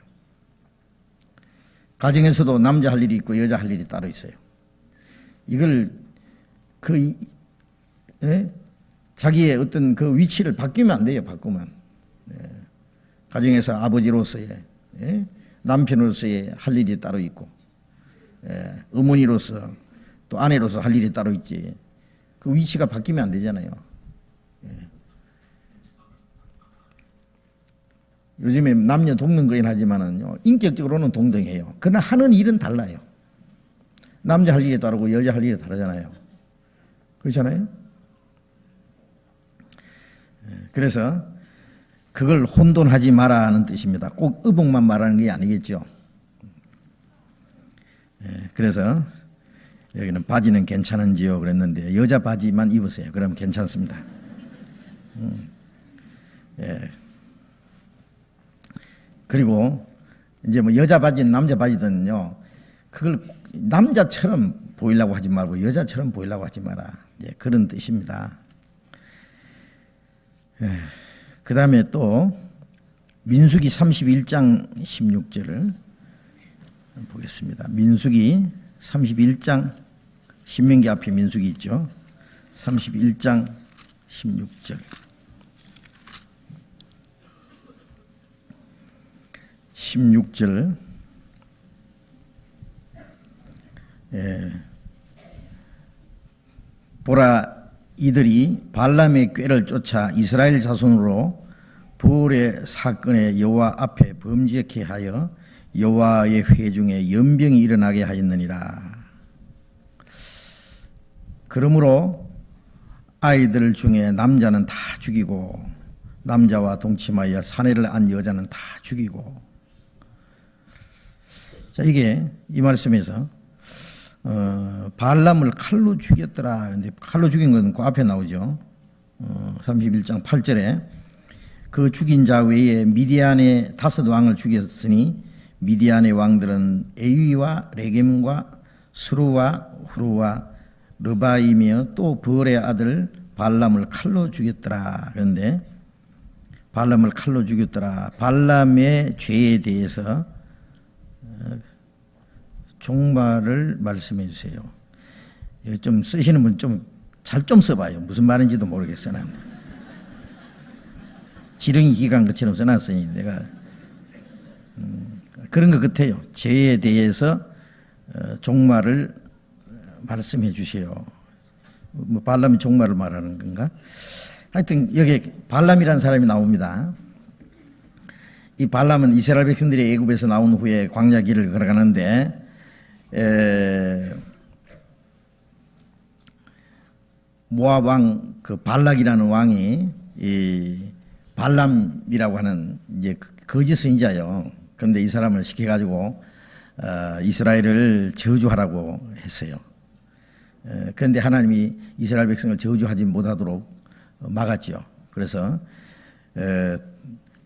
가정에서도 남자 할 일이 있고 여자 할 일이 따로 있어요. 이걸 자기의 어떤 그 위치를 바뀌면 안 돼요. 바꾸면 가정에서 아버지로서의 남편으로서의 할 일이 따로 있고 어머니로서 또 아내로서 할 일이 따로 있지. 그 위치가 바뀌면 안 되잖아요. 요즘에 남녀 동등거인 하지만은요 인격적으로는 동등해요. 그러나 하는 일은 달라요. 남자 할 일이 다르고 여자 할 일이 다르잖아요. 그렇잖아요. 그래서 그걸 혼돈하지 마라는 뜻입니다. 꼭 의복만 말하는 게 아니겠죠. 그래서 여기는 바지는 괜찮은지요 그랬는데 여자 바지만 입으세요. 그러면 괜찮습니다. 그리고 이제 뭐 여자 바지든 남자 바지든요, 그걸 남자처럼 보이려고 하지 말고 여자처럼 보이려고 하지 마라. 예, 그런 뜻입니다. 그 다음에 또 민수기 31장 16절을 보겠습니다. 민수기 31장, 신명기 앞에 민수기 있죠. 31장 16절. 16절. 보라, 이들이 발람의 꾀를 쫓아 이스라엘 자손으로 부올의 사건에 여호와 앞에 범죄케 하여 여호와의 회중에 연병이 일어나게 하였느니라. 그러므로 아이들 중에 남자는 다 죽이고 남자와 동침하여 사내를 안 여자는 다 죽이고. 자, 이게 이 말씀에서 발람을 칼로 죽였더라. 근데 칼로 죽인 건 그 앞에 나오죠. 31장 8절에 그 죽인 자 외에 미디안의 5 왕을 죽였으니 미디안의 왕들은 에위와 레겜과 스루와 후루와 르바이며 또 부올의 아들 발람을 칼로 죽였더라. 그런데 발람을 칼로 죽였더라. 발람의 죄에 대해서 종말을 말씀해 주세요. 좀 쓰시는 분 좀 잘 좀 써봐요. 무슨 말인지도 모르겠어. 난 지렁이 기간 것처럼 써놨으니 내가 그런 것 같아요. 죄에 대해서 종말을 말씀해 주세요. 뭐 발람이 종말을 말하는 건가? 하여튼 여기 발람이라는 사람이 나옵니다. 이 발람은 이스라엘 백성들이 애굽에서 나온 후에 광야 길을 걸어가는데 모압 왕 그 발락이라는 왕이 이 발람이라고 하는 이제 거짓 선지자요. 그런데 이 사람을 시켜가지고 이스라엘을 저주하라고 했어요. 그런데 하나님이 이스라엘 백성을 저주하지 못하도록 막았죠. 그래서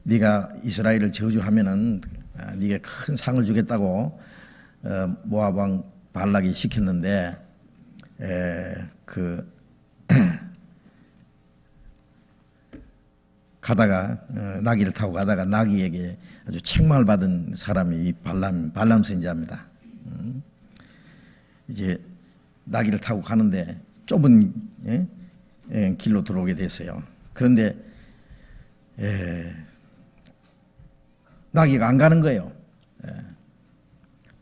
네가 이스라엘을 저주하면은 네가 큰 상을 주겠다고 모압 왕 발락이 시켰는데 가다가 나귀를 타고 가다가 나귀에게 아주 책망을 받은 사람이 이 발람 선지자입니다. 이제 나귀를 타고 가는데 좁은 길로 들어오게 됐어요. 그런데 나귀가 안 가는 거예요.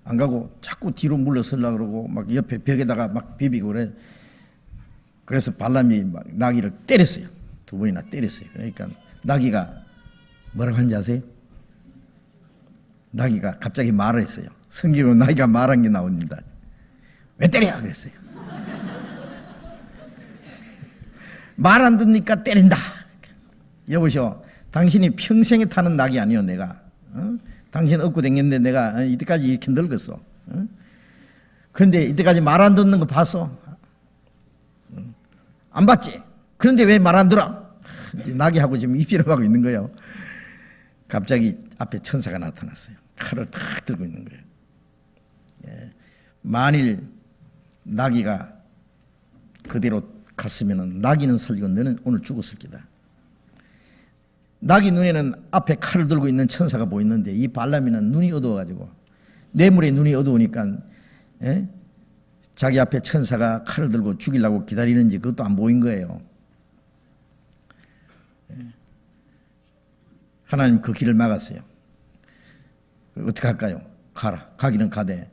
안 가고 자꾸 뒤로 물러서려고 그러고 막 옆에 벽에다가 막 비비고 그래. 그래서 발람이 막 나귀를 때렸어요. 2번이나 때렸어요. 그러니까 나귀가 뭐라고 한지 아세요? 나귀가 갑자기 말을 했어요. 성경으로 나귀가 말한 게 나옵니다. 왜 때려? 그랬어요. 말 안 듣니까 때린다. 여보시오, 당신이 평생에 타는 낙이 아니요 내가. 당신 업고 댕겼는데 내가 이때까지 이렇게 늙었어. 그런데 이때까지 말 안 듣는 거 봤어? 안 봤지? 그런데 왜 말 안 들어? 나귀하고 지금 입질하고 있는 거예요. 갑자기 앞에 천사가 나타났어요. 칼을 탁 들고 있는 거예요. 만일 나귀가 그대로 갔으면 나귀는 살리고 너는 오늘 죽었을 기다. 나귀 눈에는 앞에 칼을 들고 있는 천사가 보이는데 이 발람이는 눈이 어두워가지고 뇌물에 눈이 어두우니까 자기 앞에 천사가 칼을 들고 죽이려고 기다리는지 그것도 안 보인 거예요. 하나님 그 길을 막았어요. 어떻게 할까요? 가라. 가기는 가되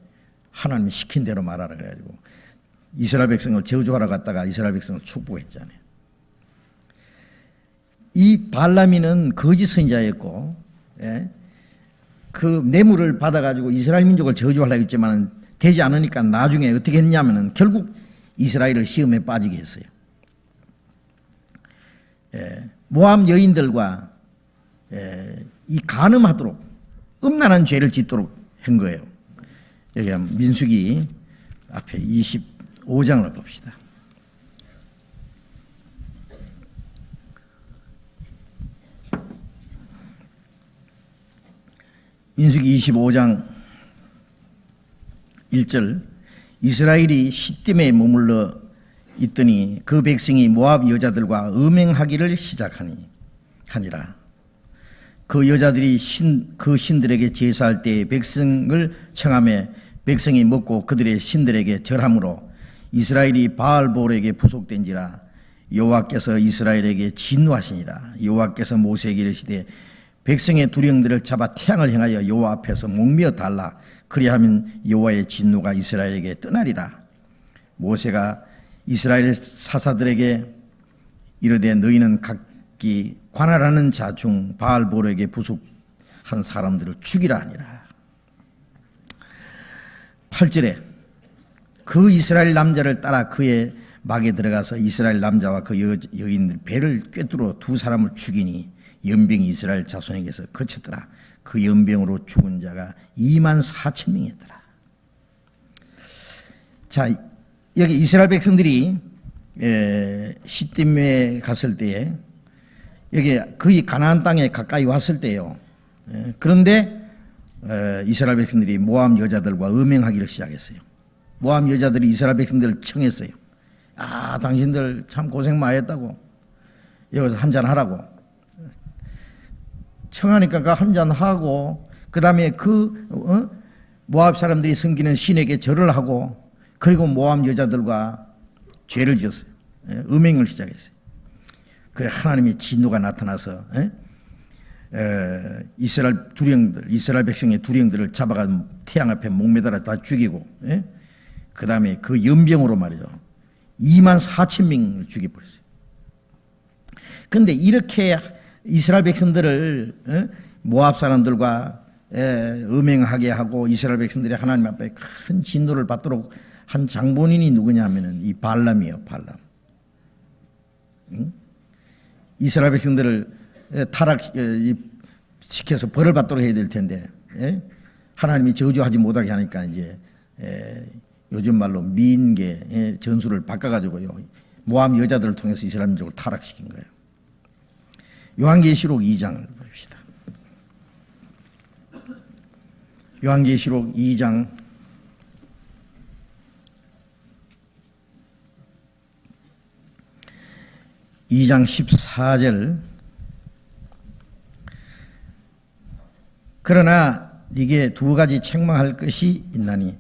하나님이 시킨 대로 말하라 그래가지고 이스라엘 백성을 저주하러 갔다가 이스라엘 백성을 축복했잖아요. 이 발람이는 거짓 선지자였고 그 뇌물을 받아가지고 이스라엘 민족을 저주하려고 했지만 되지 않으니까 나중에 어떻게 했냐면은 결국 이스라엘을 시험에 빠지게 했어요. 모압 여인들과 이 간음하도록 음란한 죄를 짓도록 한 거예요. 여기 민수기 앞에 25장을 봅시다. 민수기 25장 1절 이스라엘이 시딤에 머물러 있더니 그 백성이 모압 여자들과 음행하기를 시작하니라. 그 여자들이 그 신들에게 제사할 때 백성을 청하며 백성이 먹고 그들의 신들에게 절함으로 이스라엘이 바알볼에게 부속된지라. 여호와께서 이스라엘에게 진노하시니라. 여호와께서 모세에게 이르시되 백성의 두령들을 잡아 태양을 향하여 여호와 앞에서 목매어 달라. 그리하면 여호와의 진노가 이스라엘에게 떠나리라. 모세가 이스라엘 사사들에게 이르되 너희는 각기 관할하는 자 중 바알볼에게 부속한 사람들을 죽이라 하니라. 8절에 그 이스라엘 남자를 따라 그의 막에 들어가서 이스라엘 남자와 그 여인들 배를 꿰뚫어 두 사람을 죽이니 연병이 이스라엘 자손에게서 그쳤더라. 그 연병으로 죽은 자가 24,000명이었더라. 자, 여기 이스라엘 백성들이 시딤에 갔을 때에 여기 거의 가나안 땅에 가까이 왔을 때요. 그런데 이스라엘 백성들이 모압 여자들과 음행하기를 시작했어요. 모압 여자들이 이스라엘 백성들을 청했어요. 아, 당신들 참 고생 많이 했다고. 여기서 한잔 하라고. 청하니까 그 한잔 하고, 그 다음에 모압 사람들이 섬기는 신에게 절을 하고, 그리고 모압 여자들과 죄를 지었어요. 음행을 시작했어요. 그래 하나님의 진노가 나타나서 이스라엘 백성의 두령들을 잡아가 태양 앞에 목매달아 다 죽이고, 그 다음에 그 연병으로 말이죠. 24,000명을 죽여버렸어요. 그런데 이렇게 이스라엘 백성들을 모압 사람들과 음행하게 하고 이스라엘 백성들이 하나님 앞에 큰 진노를 받도록 한 장본인이 누구냐 하면은 이 발람이에요. 발람. 이스라엘 백성들을 타락시켜서 벌을 받도록 해야 될 텐데 하나님이 저주하지 못하게 하니까 이제 요즘 말로 미인계 전술을 바꿔가지고요 모압 여자들을 통해서 이스라엘 민족을 타락시킨 거예요. 요한계시록 2장을 봅시다. 요한계시록 2장 14절 그러나 네게 두 가지 책망할 것이 있나니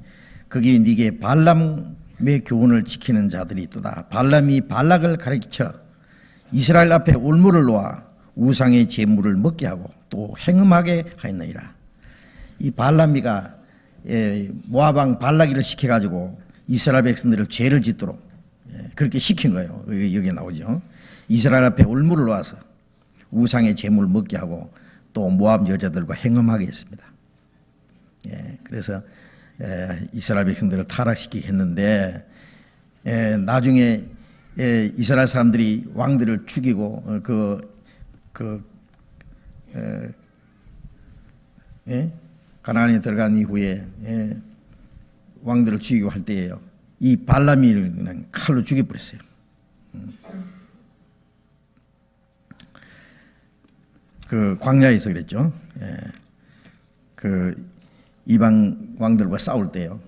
거기 네게 발람의 교훈을 지키는 자들이 있도다. 발람이 발락을 가르쳐 이스라엘 앞에 올무를 놓아 우상의 제물을 먹게 하고 또 행음하게 하였느니라. 이 발람이가 모압 왕 발락이를 시켜가지고 이스라엘 백성들을 죄를 짓도록 그렇게 시킨 거예요. 여기 나오죠. 이스라엘 앞에 올무를 놓아서 우상의 제물을 먹게 하고 또 모압 여자들과 행음하게 했습니다. 그래서 이스라엘 백성들을 타락시키게 했는데 나중에 이스라엘 사람들이 왕들을 죽이고 가나안에 들어간 이후에 왕들을 죽이고 할 때에요. 이 발람이를 그냥 칼로 죽여버렸어요. 그 광야에서 그랬죠. 그 이방 왕들과 싸울 때요.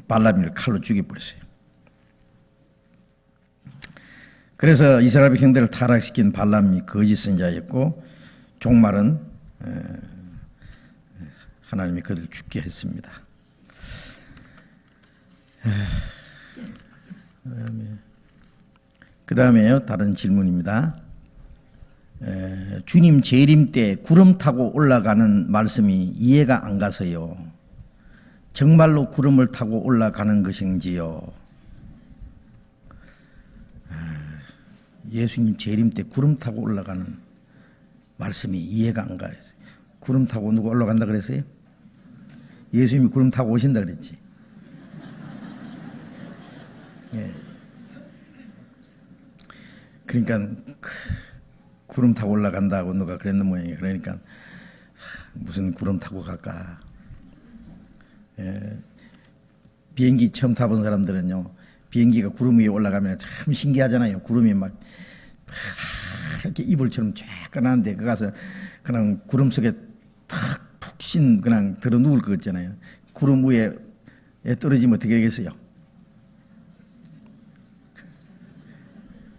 발람이를 칼로 죽여버렸어요. 그래서 이스라엘 백성들을 타락시킨 발람이 거짓 선자였고 종말은 하나님이 그들을 죽게 했습니다. 그 다음에요. 다른 질문입니다. 주님 재림 때 구름 타고 올라가는 말씀이 이해가 안 가서요. 정말로 구름을 타고 올라가는 것인지요? 예수님 재림 때 구름 타고 올라가는 말씀이 이해가 안 가요. 구름 타고 누가 올라간다 그랬어요? 예수님이 구름 타고 오신다 그랬지. 그러니까 구름 타고 올라간다고 누가 그랬는 모양이에요. 그러니까 무슨 구름 타고 갈까? 비행기 처음 타본 사람들은요, 비행기가 구름 위에 올라가면 참 신기하잖아요. 구름이 막 이렇게 이불처럼 쫙 까나는데 그 가서 그냥 구름 속에 탁 푹 훨씬 그냥 들어 누울 것 같잖아요. 구름 위에 떨어지면 어떻게 되겠어요?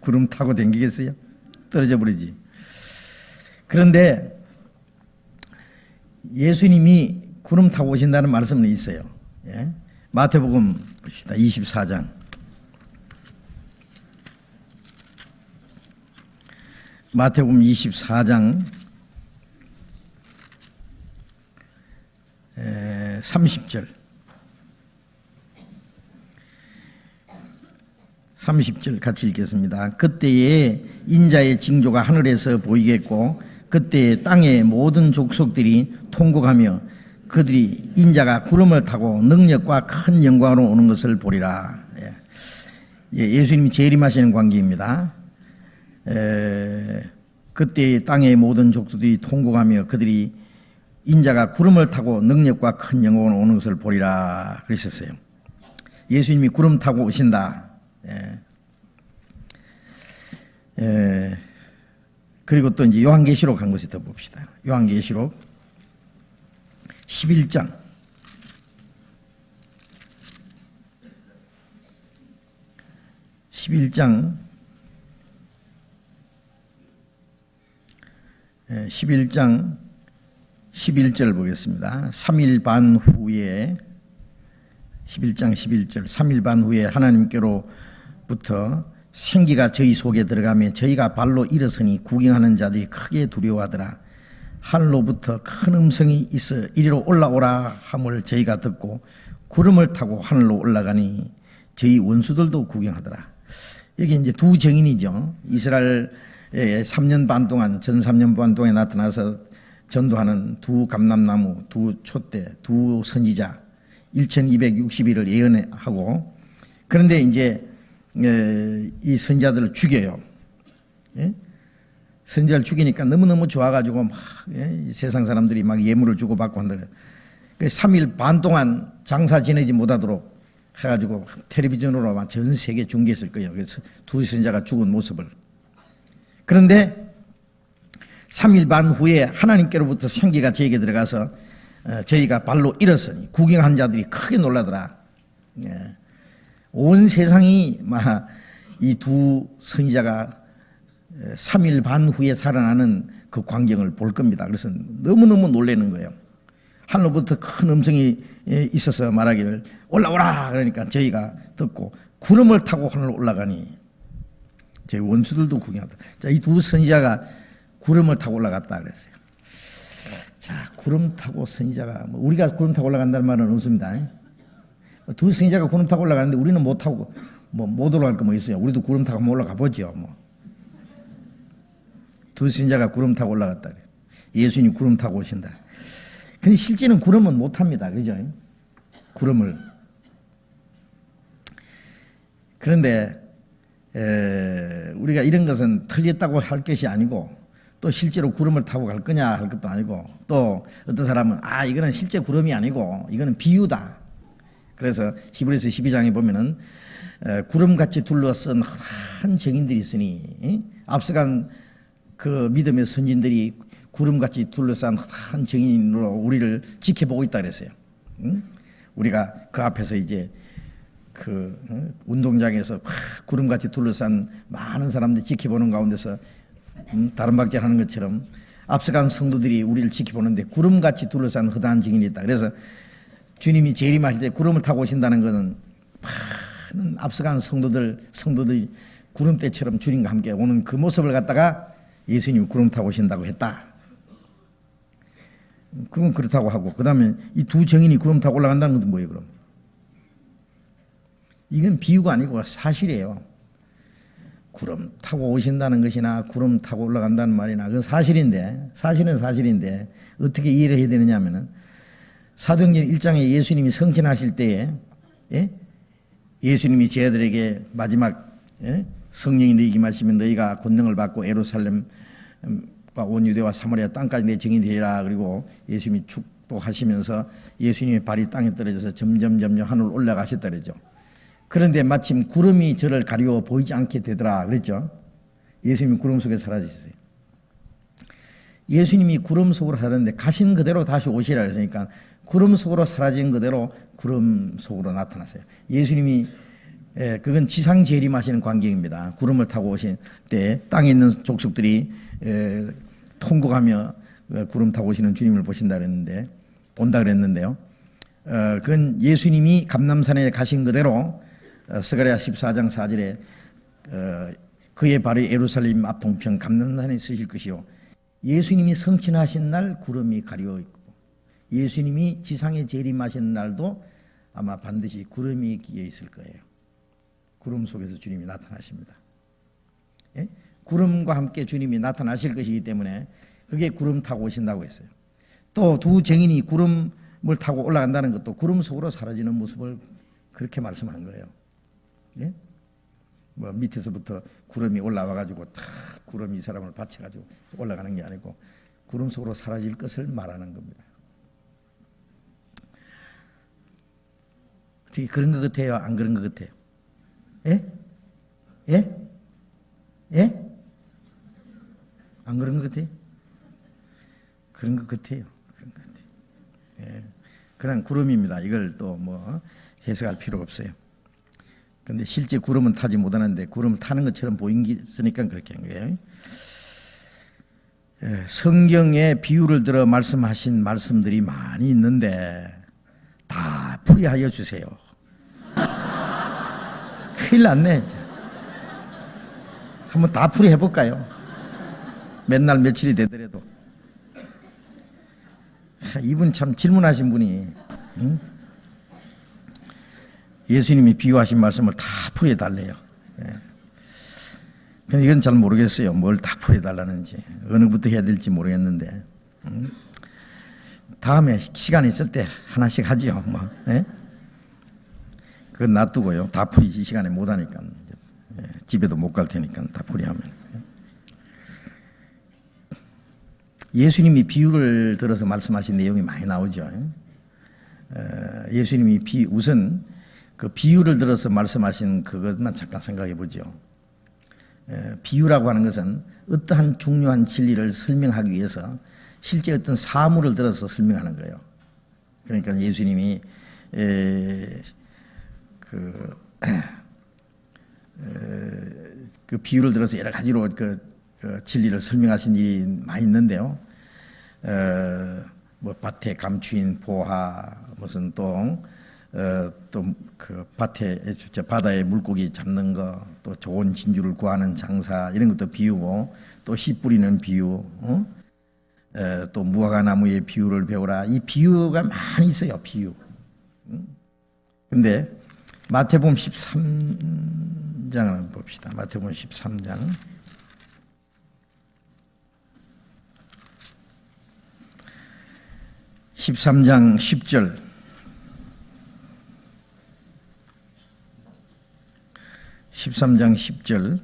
구름 타고 댕기겠어요? 떨어져 버리지. 그런데 예수님이 구름 타고 오신다는 말씀은 있어요. 예? 마태복음 봅시다. 24장. 마태복음 24장 30절. 30절 같이 읽겠습니다. 그때에 인자의 징조가 하늘에서 보이겠고 그때에 땅의 모든 족속들이 통곡하며 그들이 인자가 구름을 타고 능력과 큰 영광으로 오는 것을 보리라. 예수님이 재림하시는 광경입니다. 그때에 땅의 모든 족속들이 통곡하며 그들이 인자가 구름을 타고 능력과 큰 영광으로 오는 것을 보리라 그러셨어요. 예수님이 구름 타고 오신다. 그리고 또 이제 요한계시록 한 곳에 더 봅시다. 요한계시록 11장 11장 11절 보겠습니다. 3일 반 후에 11장 11절 3일 반 후에 하나님께로부터 생기가 저희 속에 들어가며 저희가 발로 일어서니 구경하는 자들이 크게 두려워하더라. 하늘로부터 큰 음성이 있어 이리로 올라오라 함을 저희가 듣고 구름을 타고 하늘로 올라가니 저희 원수들도 구경하더라. 여기 이제 두 정인이죠. 이스라엘에 3년 반 동안 전 3년 반 동안에 나타나서 전도하는 두 감람나무, 두 촛대, 두 선지자 1260일을 예언하고 그런데 이제 이 선지자들을 죽여요. 예? 선지자를 죽이니까 너무너무 좋아가지고 막 세상 사람들이 막 예물을 주고받고 한다. 3일 반 동안 장사 지내지 못하도록 해가지고 텔레비전으로 전 세계 중계했을 거예요. 그래서 두 선지자가 죽은 모습을. 그런데 3일 반 후에 하나님께로부터 생기가 저에게 들어가서 저희가 발로 일어서니 구경한 자들이 크게 놀라더라. 온 세상이 막 이 두 선지자가 3일 반 후에 살아나는 그 광경을 볼 겁니다. 그래서 너무너무 놀라는 거예요. 하늘로부터 큰 음성이 있어서 말하기를 올라오라 그러니까 저희가 듣고 구름을 타고 하늘로 올라가니 저희 원수들도 구경하더라. 자, 이 두 선지자가 구름을 타고 올라갔다 그랬어요. 자, 구름 타고 선지자가 우리가 구름 타고 올라간다는 말은 없습니다. 두 선지자가 구름 타고 올라가는데 우리는 못 타고 못 올라갈 거 뭐 있어요? 우리도 구름 타고 한번 올라가 보죠. 두 선지자가 구름 타고 올라갔다. 예수님이 구름 타고 오신다. 근데 실제는 구름은 못 탑니다. 그죠? 구름을. 그런데 우리가 이런 것은 틀렸다고 할 것이 아니고 또 실제로 구름을 타고 갈 거냐 할 것도 아니고 또 어떤 사람은 이거는 실제 구름이 아니고 이거는 비유다. 그래서 히브리서 12장에 보면은 구름같이 둘러싼 한 정인들이 있으니 앞서간 그 믿음의 선진들이 구름같이 둘러싼 한 정인으로 우리를 지켜보고 있다 그랬어요. 우리가 그 앞에서 이제 그 운동장에서 구름같이 둘러싼 많은 사람들이 지켜보는 가운데서 다른 박자를 하는 것처럼 앞서간 성도들이 우리를 지켜보는데 구름같이 둘러싼 허다한 증인이 있다. 그래서 주님이 재림하실 때 구름을 타고 오신다는 것은 많은 앞서간 성도들이 구름대처럼 주님과 함께 오는 그 모습을 갖다가 예수님이 구름 타고 오신다고 했다. 그건 그렇다고 하고 그 다음에 이 두 정인이 구름 타고 올라간다는 것은 뭐예요 그럼? 이건 비유가 아니고 사실이에요. 구름 타고 오신다는 것이나 구름 타고 올라간다는 말이나 그건 사실인데 사실은 사실인데 어떻게 이해를 해야 되느냐 하면은 사도행전 1장에 예수님이 성신하실 때에 예수님이 제자들에게 마지막 성령이 너희에게 임하시면 너희가 권능을 받고 예루살렘과 온 유대와 사마리아 땅까지 내 증인이 되리라. 그리고 예수님이 축복하시면서 예수님의 발이 땅에 떨어져서 점점 하늘로 올라가셨다 그러죠. 그런데 마침 구름이 저를 가리워 보이지 않게 되더라 그랬죠. 예수님이 구름 속에 사라지셨어요. 예수님이 구름 속으로 하는데 가신 그대로 다시 오시라 그랬으니까 구름 속으로 사라진 그대로 구름 속으로 나타났어요. 예수님이 그건 지상 재림하시는 광경입니다. 구름을 타고 오신 때 땅에 있는 족속들이 통곡하며 구름 타고 오시는 주님을 본다 그랬는데요. 그건 예수님이 감람산에 가신 그대로 스가랴 14장 4절에 그의 발이 예루살렘 앞 동편 감람산에 서실 것이요 예수님이 성취하신 날 구름이 가려 있고 예수님이 지상에 재림하신 날도 아마 반드시 구름이 끼어 있을 거예요. 구름 속에서 주님이 나타나십니다. 예? 구름과 함께 주님이 나타나실 것이기 때문에 그게 구름 타고 오신다고 했어요. 또 두 증인이 구름을 타고 올라간다는 것도 구름 속으로 사라지는 모습을 그렇게 말씀하는 거예요. 예? 뭐 밑에서부터 구름이 올라와가지고 탁 구름이 이 사람을 받쳐가지고 올라가는 게 아니고 구름 속으로 사라질 것을 말하는 겁니다. 어떻게 그런 것 같아요? 안 그런 것 같아요? 예? 예? 예? 안 그런 것 같아요? 그런 것 같아요. 그런 것 같아요. 예. 그냥 구름입니다. 이걸 또 뭐 해석할 필요가 없어요. 근데 실제 구름은 타지 못하는데 구름을 타는 것처럼 보이니까 그렇게 한 거예요. 예. 성경에 비유를 들어 말씀하신 말씀들이 많이 있는데 다 풀이하여 주세요. 큰일 났네. 한번 다 풀이해 볼까요? 맨날 며칠이 되더라도. 이분 참 질문하신 분이 응? 예수님이 비유하신 말씀을 다 풀이해 달래요. 예. 이건 잘 모르겠어요. 뭘 다 풀이해 달라는지 어느부터 해야 될지 모르겠는데 응? 다음에 시간 있을 때 하나씩 하지요. 뭐. 예? 그건 놔두고요. 다 풀이 이 시간에 못 하니까 집에도 못 갈 테니까 다 풀이하면. 예수님이 비유를 들어서 말씀하신 내용이 많이 나오죠. 예수님이 우선 그 비유를 들어서 말씀하신 그것만 잠깐 생각해 보죠. 비유라고 하는 것은 어떠한 중요한 진리를 설명하기 위해서 실제 어떤 사물을 들어서 설명하는 거예요. 그러니까 예수님이 그 비유를 들어서 여러 가지로 그 진리를 설명하신 일이 많이 있는데요. 뭐 밭에 감추인 보화, 무슨 또 그 바다에 물고기 잡는 거, 또 좋은 진주를 구하는 장사 이런 것도 비유고, 또 씨 뿌리는 비유, 또 무화과 나무의 비유를 배우라. 이 비유가 많이 있어요. 비유. 근데 마태복음 13장을 한번 봅시다. 마태복음 13장. 13장 10절.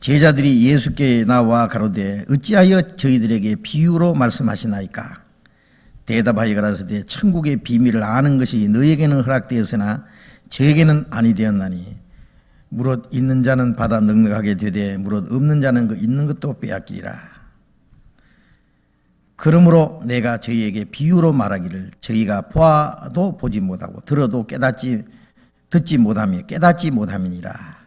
제자들이 예수께 나와 가로되 어찌하여 저희들에게 비유로 말씀하시나이까? 대답하여 가라사대 천국의 비밀을 아는 것이 너에게는 허락되었으나 저에게는 아니 되었나니 무릇 있는 자는 받아 넉넉하게 되되 무릇 없는 자는 그 있는 것도 빼앗기리라. 그러므로 내가 저희에게 비유로 말하기를 저희가 보아도 보지 못하고 들어도 듣지 못하며 깨닫지 못함이니라.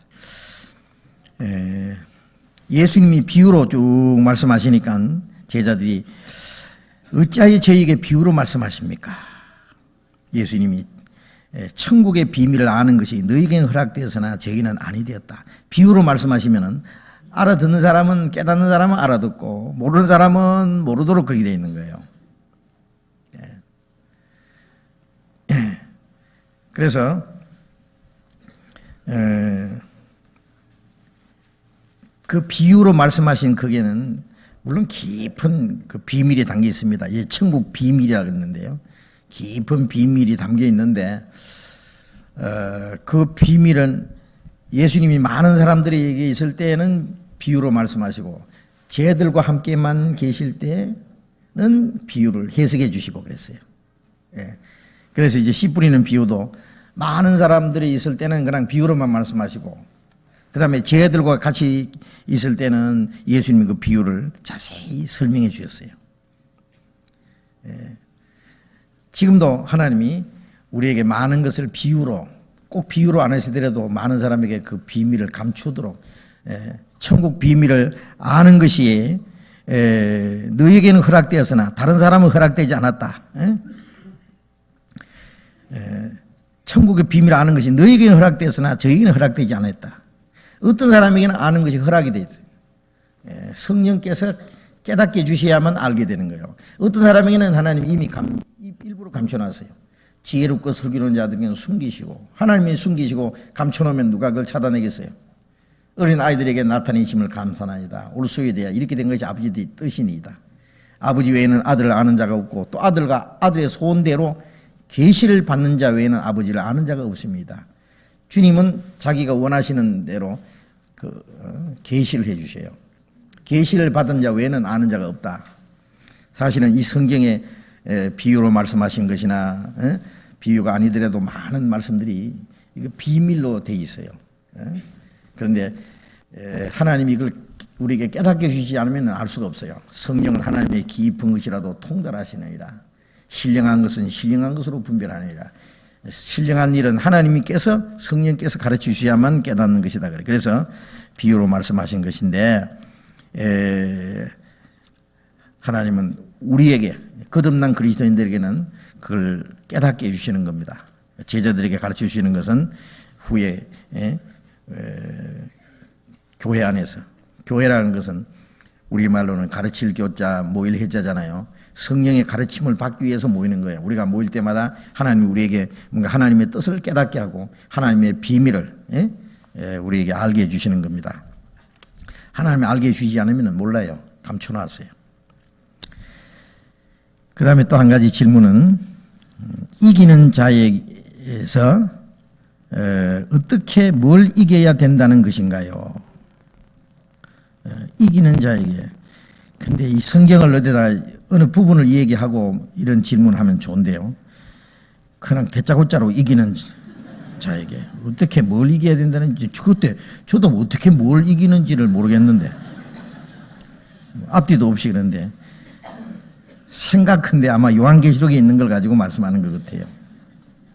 예수님이 비유로 쭉 말씀하시니까 제자들이 어찌하여 저희에게 비유로 말씀하십니까? 예수님이 천국의 비밀을 아는 것이 너희에게는 허락되었으나 저희는 아니 되었다. 비유로 말씀하시면은 알아듣는 사람은 깨닫는 사람은 알아듣고 모르는 사람은 모르도록 그렇게 되어 있는 거예요. 그래서 그 비유로 말씀하신 거기에는 물론 깊은 그 비밀이 담겨 있습니다. 이제 천국 비밀이라고 그랬는데요. 깊은 비밀이 담겨 있는데 그 비밀은 예수님이 많은 사람들에게 있을 때는 비유로 말씀하시고 쟤들과 함께만 계실 때는 비유를 해석해 주시고 그랬어요. 그래서 이제 씨 뿌리는 비유도 많은 사람들이 있을 때는 그냥 비유로만 말씀하시고 그 다음에 제자들과 같이 있을 때는 예수님이 그 비유를 자세히 설명해 주셨어요. 지금도 하나님이 우리에게 많은 것을 비유로, 꼭 비유로 안 하시더라도 많은 사람에게 그 비밀을 감추도록, 천국 비밀을 아는 것이 너에게는 허락되었으나 다른 사람은 허락되지 않았다. 천국의 비밀을 아는 것이 너에게는 허락되었으나 저에게는 허락되지 않았다. 어떤 사람에게는 아는 것이 허락이 되어 있어요. 성령께서 깨닫게 해주셔야만 알게 되는 거예요. 어떤 사람에게는 하나님이 이미 일부러 감춰놨어요. 지혜롭고 슬기로운 자들에게는 숨기시고, 하나님이 숨기시고 감춰놓으면 누가 그걸 찾아내겠어요. 어린 아이들에게 나타내심을 감사나이다. 올수에 대하 이렇게 된 것이 아버지 뜻이니이다. 아버지 외에는 아들을 아는 자가 없고 또 아들과 아들의 소원대로 계시를 받는 자 외에는 아버지를 아는 자가 없습니다. 주님은 자기가 원하시는 대로 계시를 해주셔요. 계시를 받은 자 외에는 아는 자가 없다. 사실은 이 성경에 비유로 말씀하신 것이나 비유가 아니더라도 많은 말씀들이 이거 비밀로 돼 있어요. 그런데 하나님이 이걸 우리에게 깨닫게 주시지 않으면 알 수가 없어요. 성령은 하나님의 깊은 것이라도 통달하시느니라. 신령한 것은 신령한 것으로 분별하느니라. 신령한 일은 하나님께서 성령께서 가르쳐 주셔야만 깨닫는 것이다. 그래서 비유로 말씀하신 것인데, 하나님은 우리에게 거듭난 그리스도인들에게는 그걸 깨닫게 해주시는 겁니다. 제자들에게 가르쳐 주시는 것은 후에 교회 안에서, 교회라는 것은 우리말로는 가르칠 교자 모일 해자잖아요. 성령의 가르침을 받기 위해서 모이는 거예요. 우리가 모일 때마다 하나님이 우리에게 뭔가 하나님의 뜻을 깨닫게 하고 하나님의 비밀을 우리에게 알게 해주시는 겁니다. 하나님이 알게 해주시지 않으면 몰라요. 감춰놨어요. 그 다음에 또 한 가지 질문은 이기는 자에게서 어떻게 뭘 이겨야 된다는 것인가요? 이기는 자에게. 근데 이 성경을 어디다 어느 부분을 얘기하고 이런 질문하면 좋은데요. 그냥 대짜고짜로 이기는 자에게 어떻게 뭘 이겨야 된다는지, 그때 저도 어떻게 뭘 이기는지를 모르겠는데, 앞뒤도 없이. 그런데 생각한데 아마 요한계시록에 있는 걸 가지고 말씀하는 것 같아요.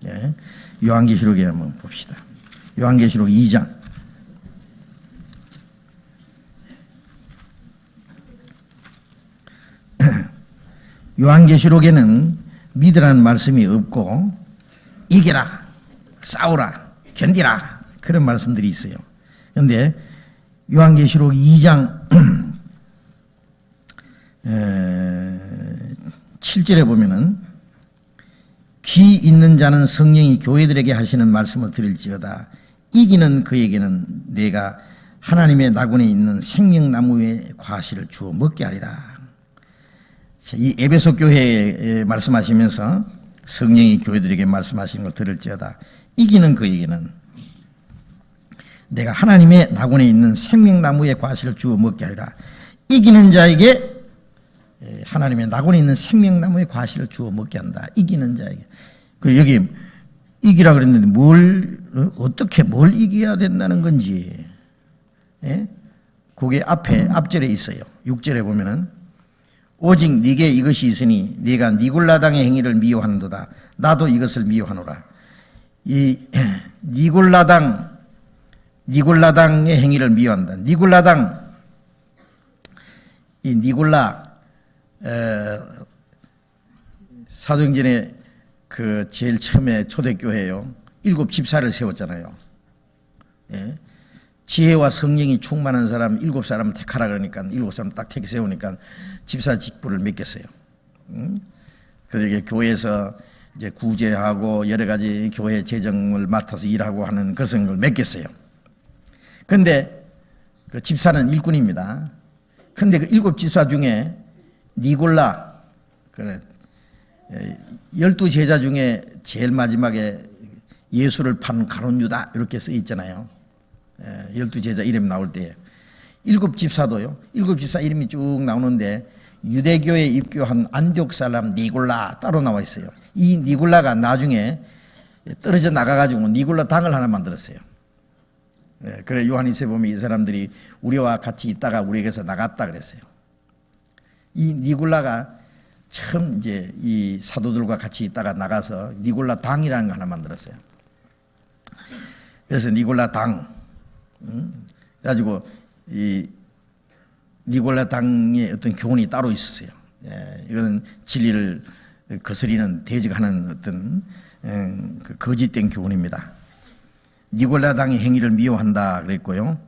예. 요한계시록에 한번 봅시다. 요한계시록 2장. 요한계시록에는 믿으라는 말씀이 없고 이겨라, 싸우라, 견디라 그런 말씀들이 있어요. 그런데 요한계시록 2장 7절에 보면은 귀 있는 자는 성령이 교회들에게 하시는 말씀을 들을지어다. 이기는 그에게는 내가 하나님의 낙원에 있는 생명나무의 과실을 주어 먹게 하리라. 이 에베소 교회에 말씀하시면서 성령이 교회들에게 말씀하시는 걸 들을지어다. 이기는 그에게는 내가 하나님의 낙원에 있는 생명나무의 과실을 주어 먹게 하리라. 이기는 자에게 하나님의 낙원에 있는 생명나무의 과실을 주어 먹게 한다. 이기는 자에게. 그 여기 이기라 그랬는데 어떻게 뭘 이겨야 된다는 건지, 그게 앞절에 있어요. 6절에 보면은 오직 네게 이것이 있으니 네가 니골라당의 행위를 미워하는도다. 나도 이것을 미워하노라. 이 니골라당의 행위를 미워한다. 니골라 사도행전에 그 제일 처음에 초대교회요. 7 집사를 세웠잖아요. 예. 지혜와 성령이 충만한 사람 7사람을 택하라 그러니까 7사람 딱 택 세우니까 집사 직분을 맡겼어요. 그러게 교회에서 이제 구제하고 여러 가지 교회 재정을 맡아서 일하고 하는 그런 걸 맡겼어요. 그런데 그 집사는 일꾼입니다. 그런데 그 7 집사 중에 니골라, 그래 12 제자 중에 제일 마지막에 예수를 판 가룟 유다 이렇게 써 있잖아요. 12 제자 이름 나올 때 7 집사도요. 7 집사 이름이 쭉 나오는데 유대교에 입교한 안디옥 사람 니골라 따로 나와 있어요. 이 니골라가 나중에 떨어져 나가가지고 니골라 당을 하나 만들었어요. 그래 요한일서에 보면 이 사람들이 우리와 같이 있다가 우리에게서 나갔다 그랬어요. 이 니골라가 처음 이제 이 사도들과 같이 있다가 나가서 니골라 당이라는 거 하나 만들었어요. 그래서 니골라 당, 가지고 이 니골라 당의 어떤 교훈이 따로 있었어요. 이거는 진리를 거스리는 대적하는 어떤 그 거짓된 교훈입니다. 니골라 당의 행위를 미워한다 그랬고요.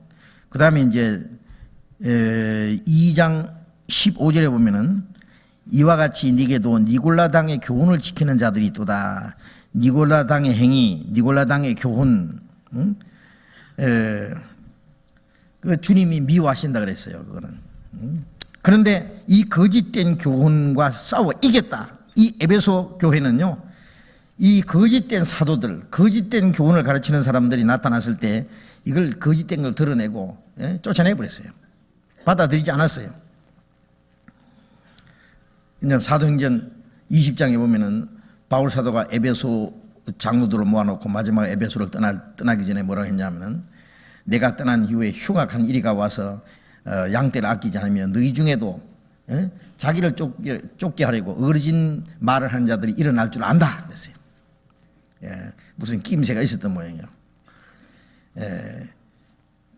그 다음에 이제 2장 15절에 보면은 이와 같이 니게도 니골라 당의 교훈을 지키는 자들이 있도다. 니골라 당의 행위, 니골라 당의 교훈, 그 주님이 미워하신다 그랬어요. 그거는. 그런데 이 거짓된 교훈과 싸워 이겼다. 이 에베소 교회는요, 이 거짓된 사도들, 거짓된 교훈을 가르치는 사람들이 나타났을 때 이걸 거짓된 걸 드러내고 쫓아내버렸어요. 받아들이지 않았어요. 사도행전 20장에 보면은 바울 사도가 에베소 장로들을 모아놓고 마지막 에베소를 떠나기 전에 뭐라고 했냐면은 내가 떠난 이후에 흉악한 이리가 와서 양떼를 아끼지 않으면 너희 중에도 자기를 쫓게 하려고 어르진 말을 하는 자들이 일어날 줄 안다 그랬어요. 무슨 낌새가 있었던 모양이에요.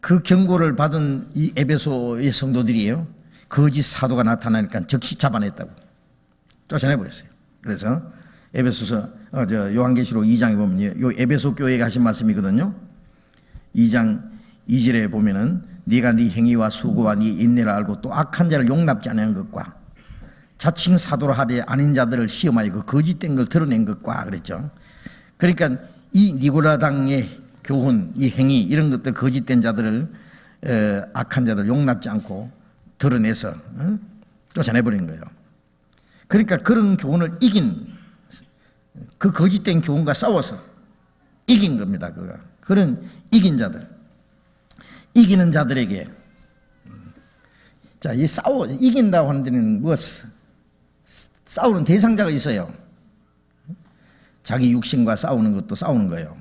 그 경고를 받은 이 에베소의 성도들이에요. 거짓 사도가 나타나니까 즉시 잡아냈다고 쫓아내버렸어요. 그래서 에베소서 요한계시록 2장에 보면 요 에베소 교회가 하신 말씀이거든요. 2장 2절에 보면은 네가 네 행위와 수고와 네 인내를 알고 또 악한 자를 용납지 않은 것과 자칭 사도로 하되 아닌 자들을 시험하여 그 거짓된 걸 드러낸 것과 그랬죠. 그러니까 이 니고라 당의 교훈, 이 행위 이런 것들 거짓된 자들을 악한 자들 용납지 않고 드러내서 쫓아내버린 거예요. 그러니까 그런 교훈을 이긴 그 거짓된 교훈과 싸워서 이긴 겁니다. 그런 이긴 자들, 이기는 자들에게 자, 이 이긴다고 하는 데는 싸우는 대상자가 있어요. 자기 육신과 싸우는 것도 싸우는 거예요.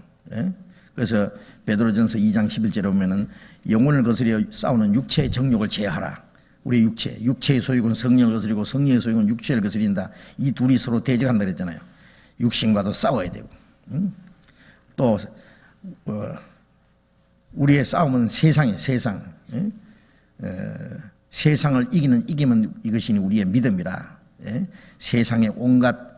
그래서 베드로전서 2장 11절에 보면은 영혼을 거스려 싸우는 육체의 정욕을 제하라. 우리 육체의 소욕은 성령을 거스리고 성령의 소욕은 육체를 거스린다. 이 둘이 서로 대적한다 그랬잖아요. 육신과도 싸워야 되고, 또 우리의 싸움은 세상, 세상을 이기면 이것이 우리의 믿음이라. 세상의 온갖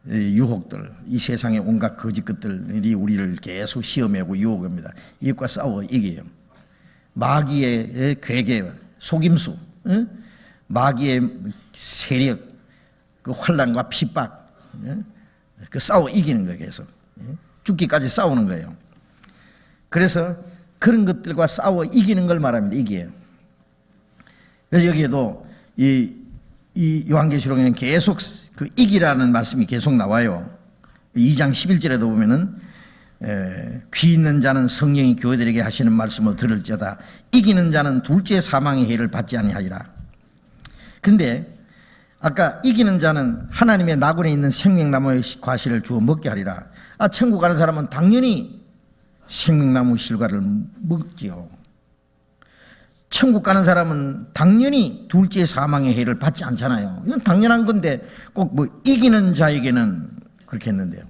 유혹들, 이 세상의 온갖 거짓 것들이 우리를 계속 시험하고 유혹합니다. 이것과 싸워 이겨요. 마귀의 괴계, 속임수, 마귀의 세력, 그 환난과 핍박, 그 싸워 이기는 거예요. 계속 죽기까지 싸우는 거예요. 그래서 그런 것들과 싸워 이기는 걸 말합니다. 이게. 그래서 여기에도 이 요한계시록에는 계속 그 이기라는 말씀이 계속 나와요. 2장 11절에도 보면은 귀 있는 자는 성령이 교회들에게 하시는 말씀을 들을지어다. 이기는 자는 둘째 사망의 해를 받지 아니하리라. 근데 아까 이기는 자는 하나님의 나군에 있는 생명나무의 과실을 주어 먹게 하리라. 천국 가는 사람은 당연히 생명나무 실과를 먹지요. 천국 가는 사람은 당연히 둘째 사망의 해를 받지 않잖아요. 이건 당연한 건데 꼭 이기는 자에게는 그렇게 했는데요.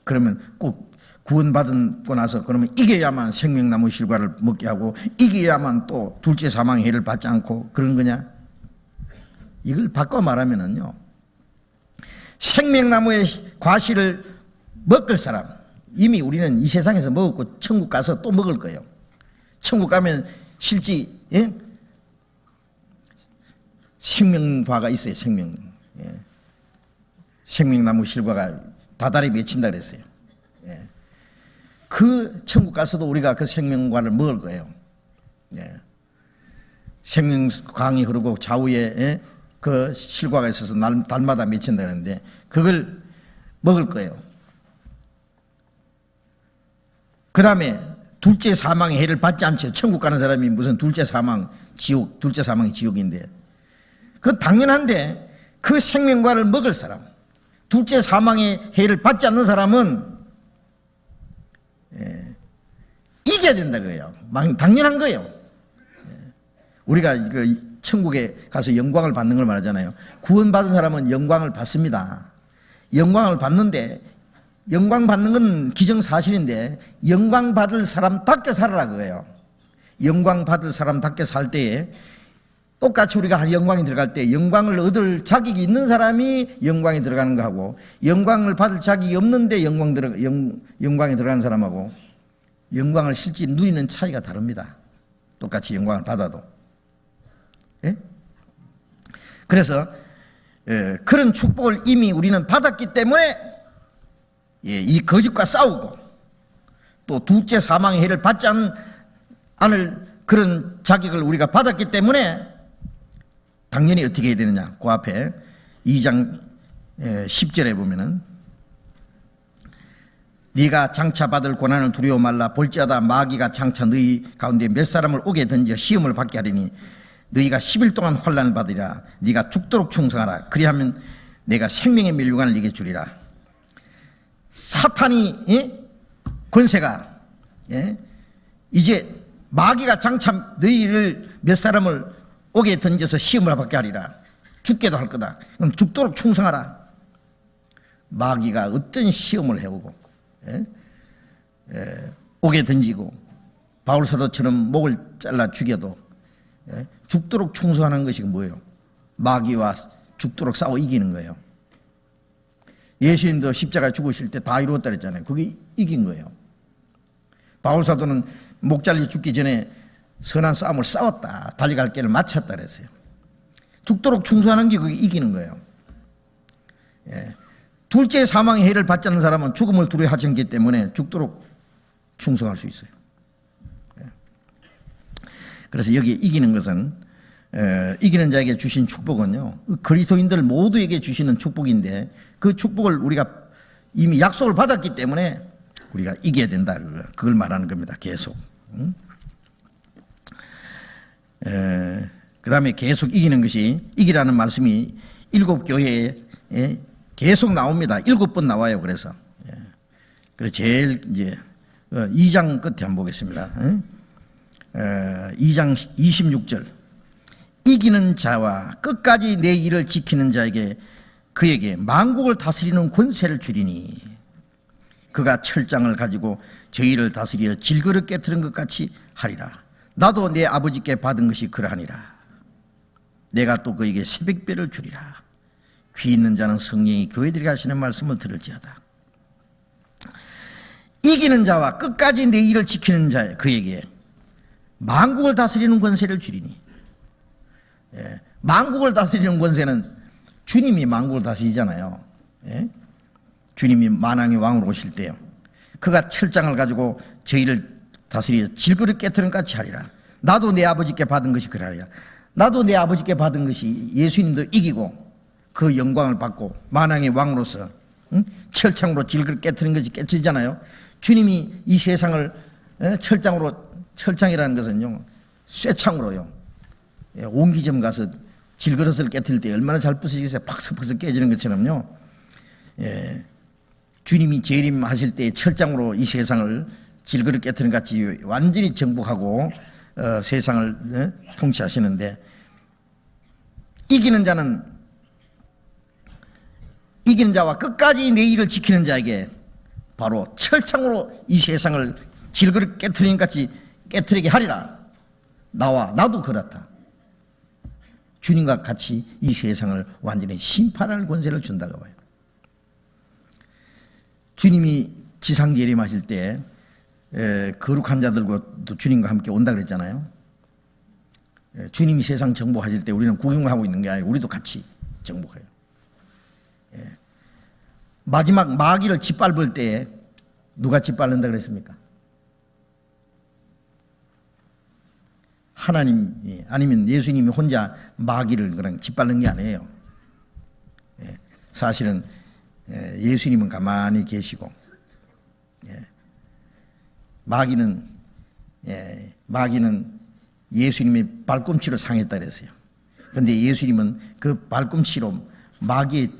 그러면 꼭 구원받고 나서 그러면 이겨야만 생명나무 실과를 먹게 하고 이겨야만 또 둘째 사망의 해를 받지 않고 그런 거냐? 이걸 바꿔 말하면은요, 생명나무의 과실을 먹을 사람, 이미 우리는 이 세상에서 먹었고 천국 가서 또 먹을 거예요. 천국 가면 실지 생명과가 있어요. 생명나무 실과가 다달이 맺힌다 그랬어요. 그 천국 가서도 우리가 그 생명과를 먹을 거예요. 생명강이 흐르고 좌우에 그 실과가 있어서 달마다 맺힌다 그러는데 그걸 먹을 거예요. 그 다음에 둘째 사망의 해를 받지 않죠. 천국 가는 사람이 무슨 둘째 사망이 지옥인데. 그 당연한데 그 생명과를 먹을 사람, 둘째 사망의 해를 받지 않는 사람은 이겨야 된다 그래요. 당연한 거예요. 우리가 그 천국에 가서 영광을 받는 걸 말하잖아요. 구원받은 사람은 영광을 받습니다. 영광을 받는데, 영광 받는 건 기정사실인데 영광 받을 사람답게 살아라 그거예요. 영광 받을 사람답게 살 때에 똑같이 우리가 영광이 들어갈 때 영광을 얻을 자격이 있는 사람이 영광에 들어가는 거하고, 영광을 받을 자격이 없는데 영광에 들어가는 사람하고 영광을 실제 누리는 차이가 다릅니다. 똑같이 영광을 받아도. 예? 그래서 그런 축복을 이미 우리는 받았기 때문에 이 거짓과 싸우고, 또 둘째 사망의 해를 받지 않을 그런 자격을 우리가 받았기 때문에 당연히 어떻게 해야 되느냐. 그 앞에 2장 10절에 보면은, 네가 장차 받을 고난을 두려워 말라. 볼지어다 마귀가 장차 너희 가운데 몇 사람을 오게 던져 시험을 받게 하리니 너희가 10일 동안 환난을 받으리라. 네가 죽도록 충성하라. 그리하면 내가 생명의 멸류관을 네게 주리라. 사탄이 권세가 이제 마귀가 장차 너희를 몇 사람을 오게 던져서 시험을 받게 하리라. 죽게도 할 거다. 그럼 죽도록 충성하라. 마귀가 어떤 시험을 해오고 오게 던지고 바울 사도처럼 목을 잘라 죽여도 죽도록 충성하는 것이 뭐예요? 마귀와 죽도록 싸워 이기는 거예요. 예수님도 십자가 죽으실 때 다 이루었다 그랬잖아요. 그게 이긴 거예요. 바울 사도는 목 잘려 죽기 전에 선한 싸움을 싸웠다. 달려갈 길을 마쳤다 그랬어요. 죽도록 충성하는 게 그게 이기는 거예요. 둘째 사망의 해를 받지 않는 사람은 죽음을 두려워하지 않기 때문에 죽도록 충성할 수 있어요. 그래서 여기 이기는 것은 이기는 자에게 주신 축복은요, 그리스도인들 모두에게 주시는 축복인데, 그 축복을 우리가 이미 약속을 받았기 때문에 우리가 이겨야 된다. 그걸 말하는 겁니다. 계속. 그 다음에 계속 이기는 것이, 이기라는 말씀이 7교회에 계속 나옵니다. 7번 나와요. 그래서 제일 이제 2장 끝에 한번 보겠습니다. 2장 26절. 이기는 자와 끝까지 내 일을 지키는 자에게 그에게 만국을 다스리는 권세를 주리니 그가 철장을 가지고 저희를 다스려 질그릇 깨트린 것 같이 하리라. 나도 내 아버지께 받은 것이 그러하니라. 내가 또 그에게 새벽별을 주리라. 귀 있는 자는 성령이 교회들이 하시는 말씀을 들을지어다. 이기는 자와 끝까지 내 일을 지키는 자 그에게 만국을 다스리는 권세를 주리니. 만국을 다스리는 권세는 주님이 만국을 다스리잖아요. 주님이 만왕의 왕으로 오실 때요. 그가 철장을 가지고 저희를 다스려 질그릇 깨트린 같이 하리라. 나도 내 아버지께 받은 것이 그러하리라. 나도 내 아버지께 받은 것이, 예수님도 이기고 그 영광을 받고 만왕의 왕으로서 철창으로 질그릇 깨트린 것이 깨트리잖아요. 주님이 이 세상을 철창이라는 것은요, 쇠창으로요, 옹기점 가서 질그릇을 깨트릴 때 얼마나 잘 부서지겠어요. 팍석팍석 깨지는 것처럼요. 주님이 재림 하실 때 철장으로 이 세상을 질그릇 깨트린 같이 완전히 정복하고 세상을 통치하시는데, 이기는 자와 끝까지 내 일을 지키는 자에게 바로 철창으로 이 세상을 질그릇 깨트린 같이 깨트리게 하리라. 나도 그렇다. 주님과 같이 이 세상을 완전히 심판할 권세를 준다고 봐요. 주님이 지상 재림하실 때 거룩한 자들과도 주님과 함께 온다 그랬잖아요. 주님이 세상 정복하실 때 우리는 구경만 하고 있는 게 아니라 우리도 같이 정복해요. 마지막 마귀를 짓밟을 때 누가 짓밟는다 그랬습니까? 하나님이, 아니면 예수님이 혼자 마귀를 그냥 짓밟는 게 아니에요. 사실은 예수님은 가만히 계시고, 마귀는 예수님의 발꿈치를 상했다 그랬어요. 그런데 예수님은 그 발꿈치로 마귀의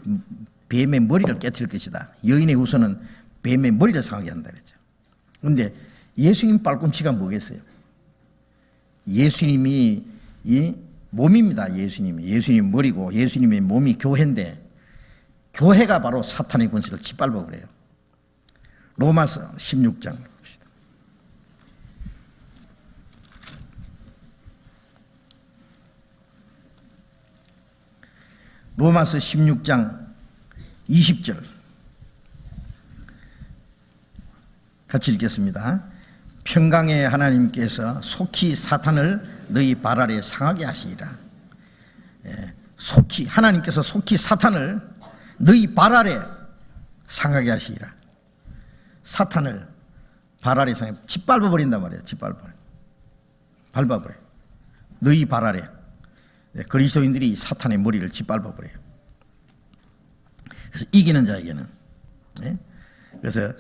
뱀의 머리를 깨뜨릴 것이다. 여인의 후손은 뱀의 머리를 상하게 한다 그랬죠. 그런데 예수님 발꿈치가 뭐겠어요? 예수님이 이 몸입니다. 예수님 머리고 예수님의 몸이 교회인데 교회가 바로 사탄의 권세를 짓밟아 그래요. 로마서 16장 봅시다. 로마서 16장 20절 같이 읽겠습니다. 평강의 하나님께서 속히 사탄을 너희 발 아래 상하게 하시리라. 하나님께서 속히 사탄을 너희 발 아래 상하게 하시리라. 사탄을 발 아래 상하게 짓밟아 버린단 말이에요. 밟아버려요. 너희 발 아래. 그리스도인들이 사탄의 머리를 짓밟아 버려요. 그래서 이기는 자에게는, 그래서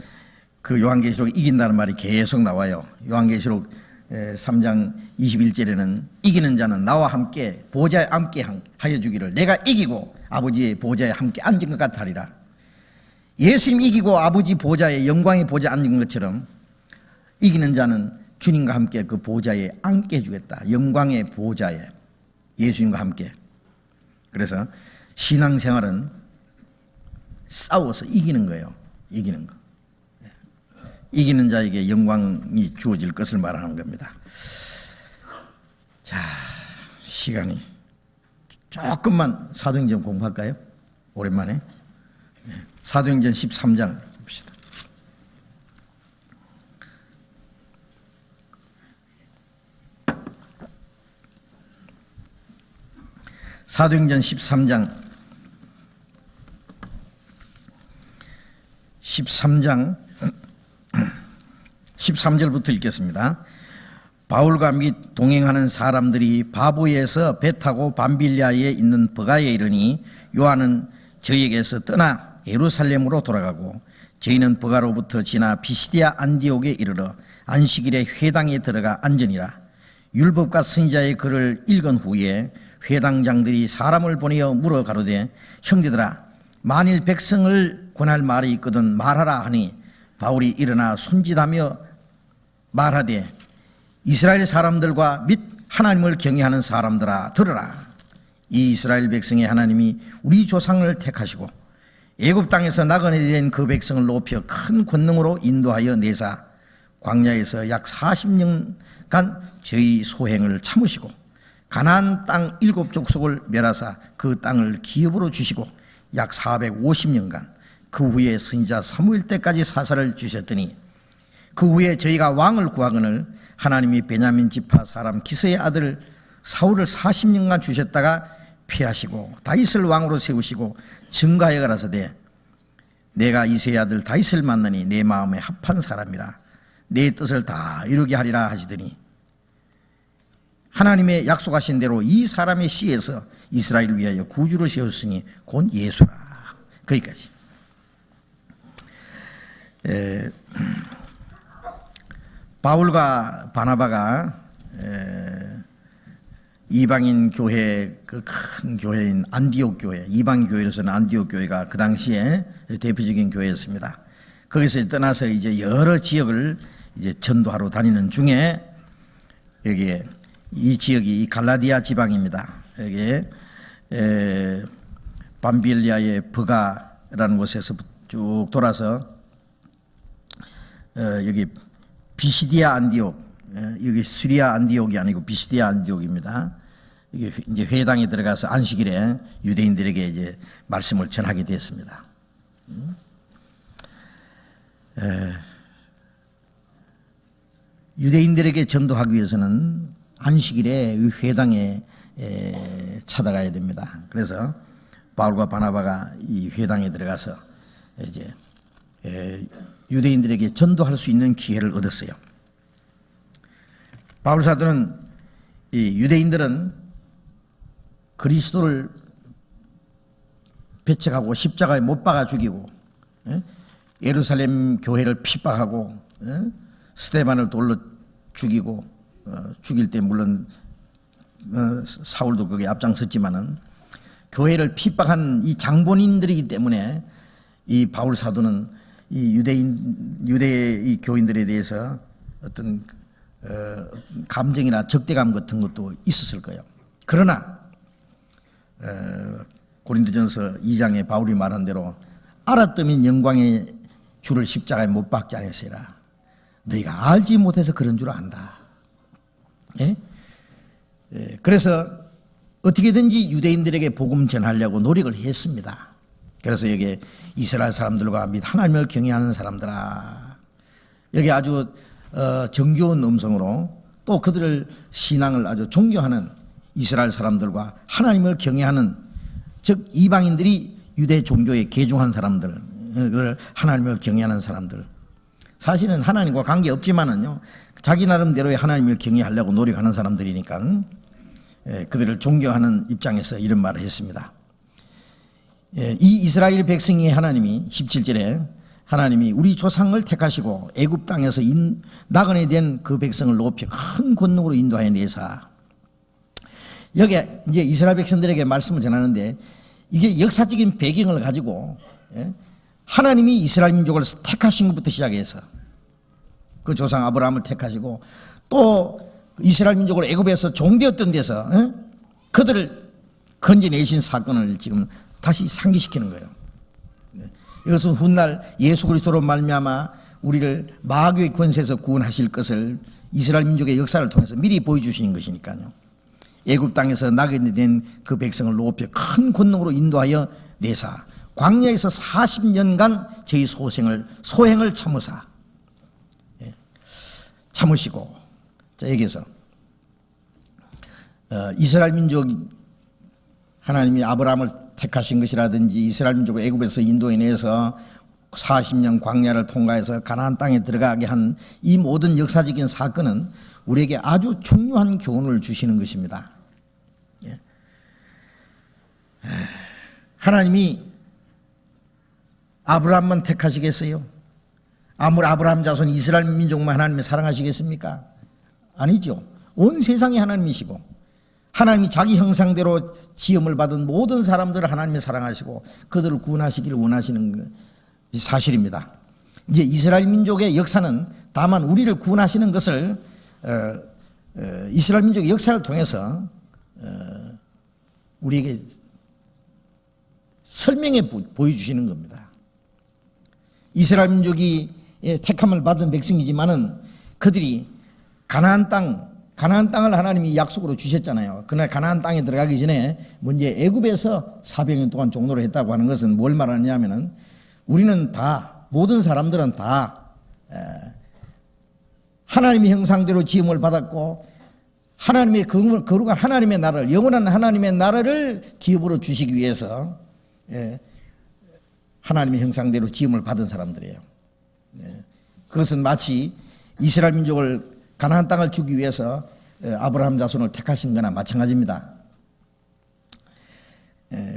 그 요한계시록 이긴다는 말이 계속 나와요. 요한계시록 3장 21절에는 이기는 자는 나와 함께 보좌에 함께 하여 주기를 내가 이기고 아버지의 보좌에 함께 앉은 것 같으리라. 예수님 이기고 아버지 보좌에 영광의 보좌에 앉은 것처럼 이기는 자는 주님과 함께 그 보좌에 앉게 해주겠다. 영광의 보좌에 예수님과 함께. 그래서 신앙생활은 싸워서 이기는 거예요. 이기는 거. 이기는 자에게 영광이 주어질 것을 말하는 겁니다. 자, 시간이 조금만 사도행전 공부할까요? 오랜만에. 사도행전 13장 봅시다. 사도행전 13장 13절부터 읽겠습니다. 바울과 및 동행하는 사람들이 바보에서 배 타고 밤빌리아에 있는 버가에 이르니 요한은 저희에게서 떠나 예루살렘으로 돌아가고 저희는 버가로부터 지나 비시디아 안디옥에 이르러 안식일에 회당에 들어가 앉으니라. 율법과 선지자의 글을 읽은 후에 회당장들이 사람을 보내어 물어 가로되 형제들아 만일 백성을 권할 말이 있거든 말하라 하니 바울이 일어나 손짓하며 말하되 이스라엘 사람들과 및 하나님을 경외하는 사람들아 들으라. 이 이스라엘 백성의 하나님이 우리 조상을 택하시고 애굽 땅에서 나그네된 그 백성을 높여 큰 권능으로 인도하여 내사 광야에서 약 40년간 저희 소행을 참으시고 가나안 땅 7족속을 멸하사 그 땅을 기업으로 주시고 약 450년간 그 후에 선지자 사무엘 때까지 사사를 주셨더니 그 후에 저희가 왕을 구하거늘 하나님이 베냐민 지파 사람 기스의 아들 사울을 40년간 주셨다가 피하시고 다윗을 왕으로 세우시고 증가하여 가라사대 내가 이새의 아들 다윗을 만나니 내 마음에 합한 사람이라 내 뜻을 다 이루게 하리라 하시더니 하나님의 약속하신 대로 이 사람의 씨에서 이스라엘을 위하여 구주를 세웠으니 곧 예수라. 거기까지. 바울과 바나바가 이방인 교회 그 큰 교회인 안디옥 교회, 이방 교회로서는 안디옥 교회가 그 당시에 대표적인 교회였습니다. 거기서 떠나서 이제 여러 지역을 이제 전도하러 다니는 중에 여기에 이 지역이 갈라디아 지방입니다. 여기에 밤빌리아의 버가라는 곳에서 쭉 돌아서 여기 비시디아 안디옥, 여기 수리아 안디옥이 아니고 비시디아 안디옥입니다. 이게 이제 회당에 들어가서 안식일에 유대인들에게 이제 말씀을 전하게 됐습니다. 유대인들에게 전도하기 위해서는 안식일에 회당에 찾아가야 됩니다. 그래서 바울과 바나바가 이 회당에 들어가서 이제 유대인들에게 전도할 수 있는 기회를 얻었어요. 바울 사도는 이 유대인들은 그리스도를 배척하고 십자가에 못 박아 죽이고 예루살렘 교회를 핍박하고 스데반을 돌로 죽이고 죽일 때 물론 사울도 거기에 앞장섰지만은 교회를 핍박한 이 장본인들이기 때문에 이 바울 사도는 이 유대의 이 교인들에 대해서 어떤 감정이나 적대감 같은 것도 있었을 거예요. 그러나 고린도전서 2장에 바울이 말한 대로 알았더면 영광의 주를 십자가에 못 박지 않았으리라. 너희가 알지 못해서 그런 줄 안다. 예? 그래서 어떻게든지 유대인들에게 복음 전하려고 노력을 했습니다. 그래서 여기 이스라엘 사람들과 및 하나님을 경외하는 사람들아, 여기 아주 정겨운 음성으로 또 그들을 신앙을 아주 존경하는 이스라엘 사람들과 하나님을 경외하는, 즉 이방인들이 유대 종교에 개종한 사람들, 하나님을 경외하는 사람들, 사실은 하나님과 관계없지만은요 자기 나름대로의 하나님을 경외하려고 노력하는 사람들이니까 그들을 존경하는 입장에서 이런 말을 했습니다. 이 이스라엘 백성이 하나님이 17절에 하나님이 우리 조상을 택하시고 애굽 땅에서 나그네 된 그 백성을 높여 큰 권능으로 인도하여 내사. 여기 이제 이스라엘 백성들에게 말씀을 전하는데 이게 역사적인 배경을 가지고 하나님이 이스라엘 민족을 택하신 것부터 시작해서 그 조상 아브라함을 택하시고 또 이스라엘 민족을 애굽에서 종되었던 데서 그들을 건져내신 사건을 지금 다시 상기시키는 거예요. 이것은 훗날 예수 그리스도로 말미암아 우리를 마귀의 권세에서 구원하실 것을 이스라엘 민족의 역사를 통해서 미리 보여주신 것이니까요. 애굽 땅에서 나게 된 그 백성을 높여 큰 권능으로 인도하여 내사 광야에서 40년간 저희 소행을 참으사, 참으시고, 자 여기서 이스라엘 민족 하나님이 아브라함을 택하신 것이라든지 이스라엘 민족을 애굽에서 인도해내서 40년 광야를 통과해서 가나안 땅에 들어가게 한 이 모든 역사적인 사건은 우리에게 아주 중요한 교훈을 주시는 것입니다. 하나님이 아브라함만 택하시겠어요? 아무리 아브라함 자손 이스라엘 민족만 하나님이 사랑하시겠습니까? 아니죠. 온 세상이 하나님이시고 하나님이 자기 형상대로 지음을 받은 모든 사람들을 하나님이 사랑하시고 그들을 구원하시기를 원하시는 사실입니다. 이제 이스라엘 민족의 역사는 다만 우리를 구원하시는 것을 이스라엘 민족의 역사를 통해서 우리에게 설명해 보여주시는 겁니다. 이스라엘 민족이 택함을 받은 백성이지만은 그들이 가나안 땅을 하나님이 약속으로 주셨잖아요. 그날 가나안 땅에 들어가기 전에 먼저 애굽에서 400년 동안 종노를 했다고 하는 것은 뭘 말하냐면은 우리는 다, 모든 사람들은 다 하나님의 형상대로 지음을 받았고 하나님의 거룩한 하나님의 나라를, 영원한 하나님의 나라를 기업으로 주시기 위해서 하나님의 형상대로 지음을 받은 사람들이에요. 그것은 마치 이스라엘 민족을 가나안 땅을 주기 위해서 아브라함 자손을 택하신 거나 마찬가지입니다.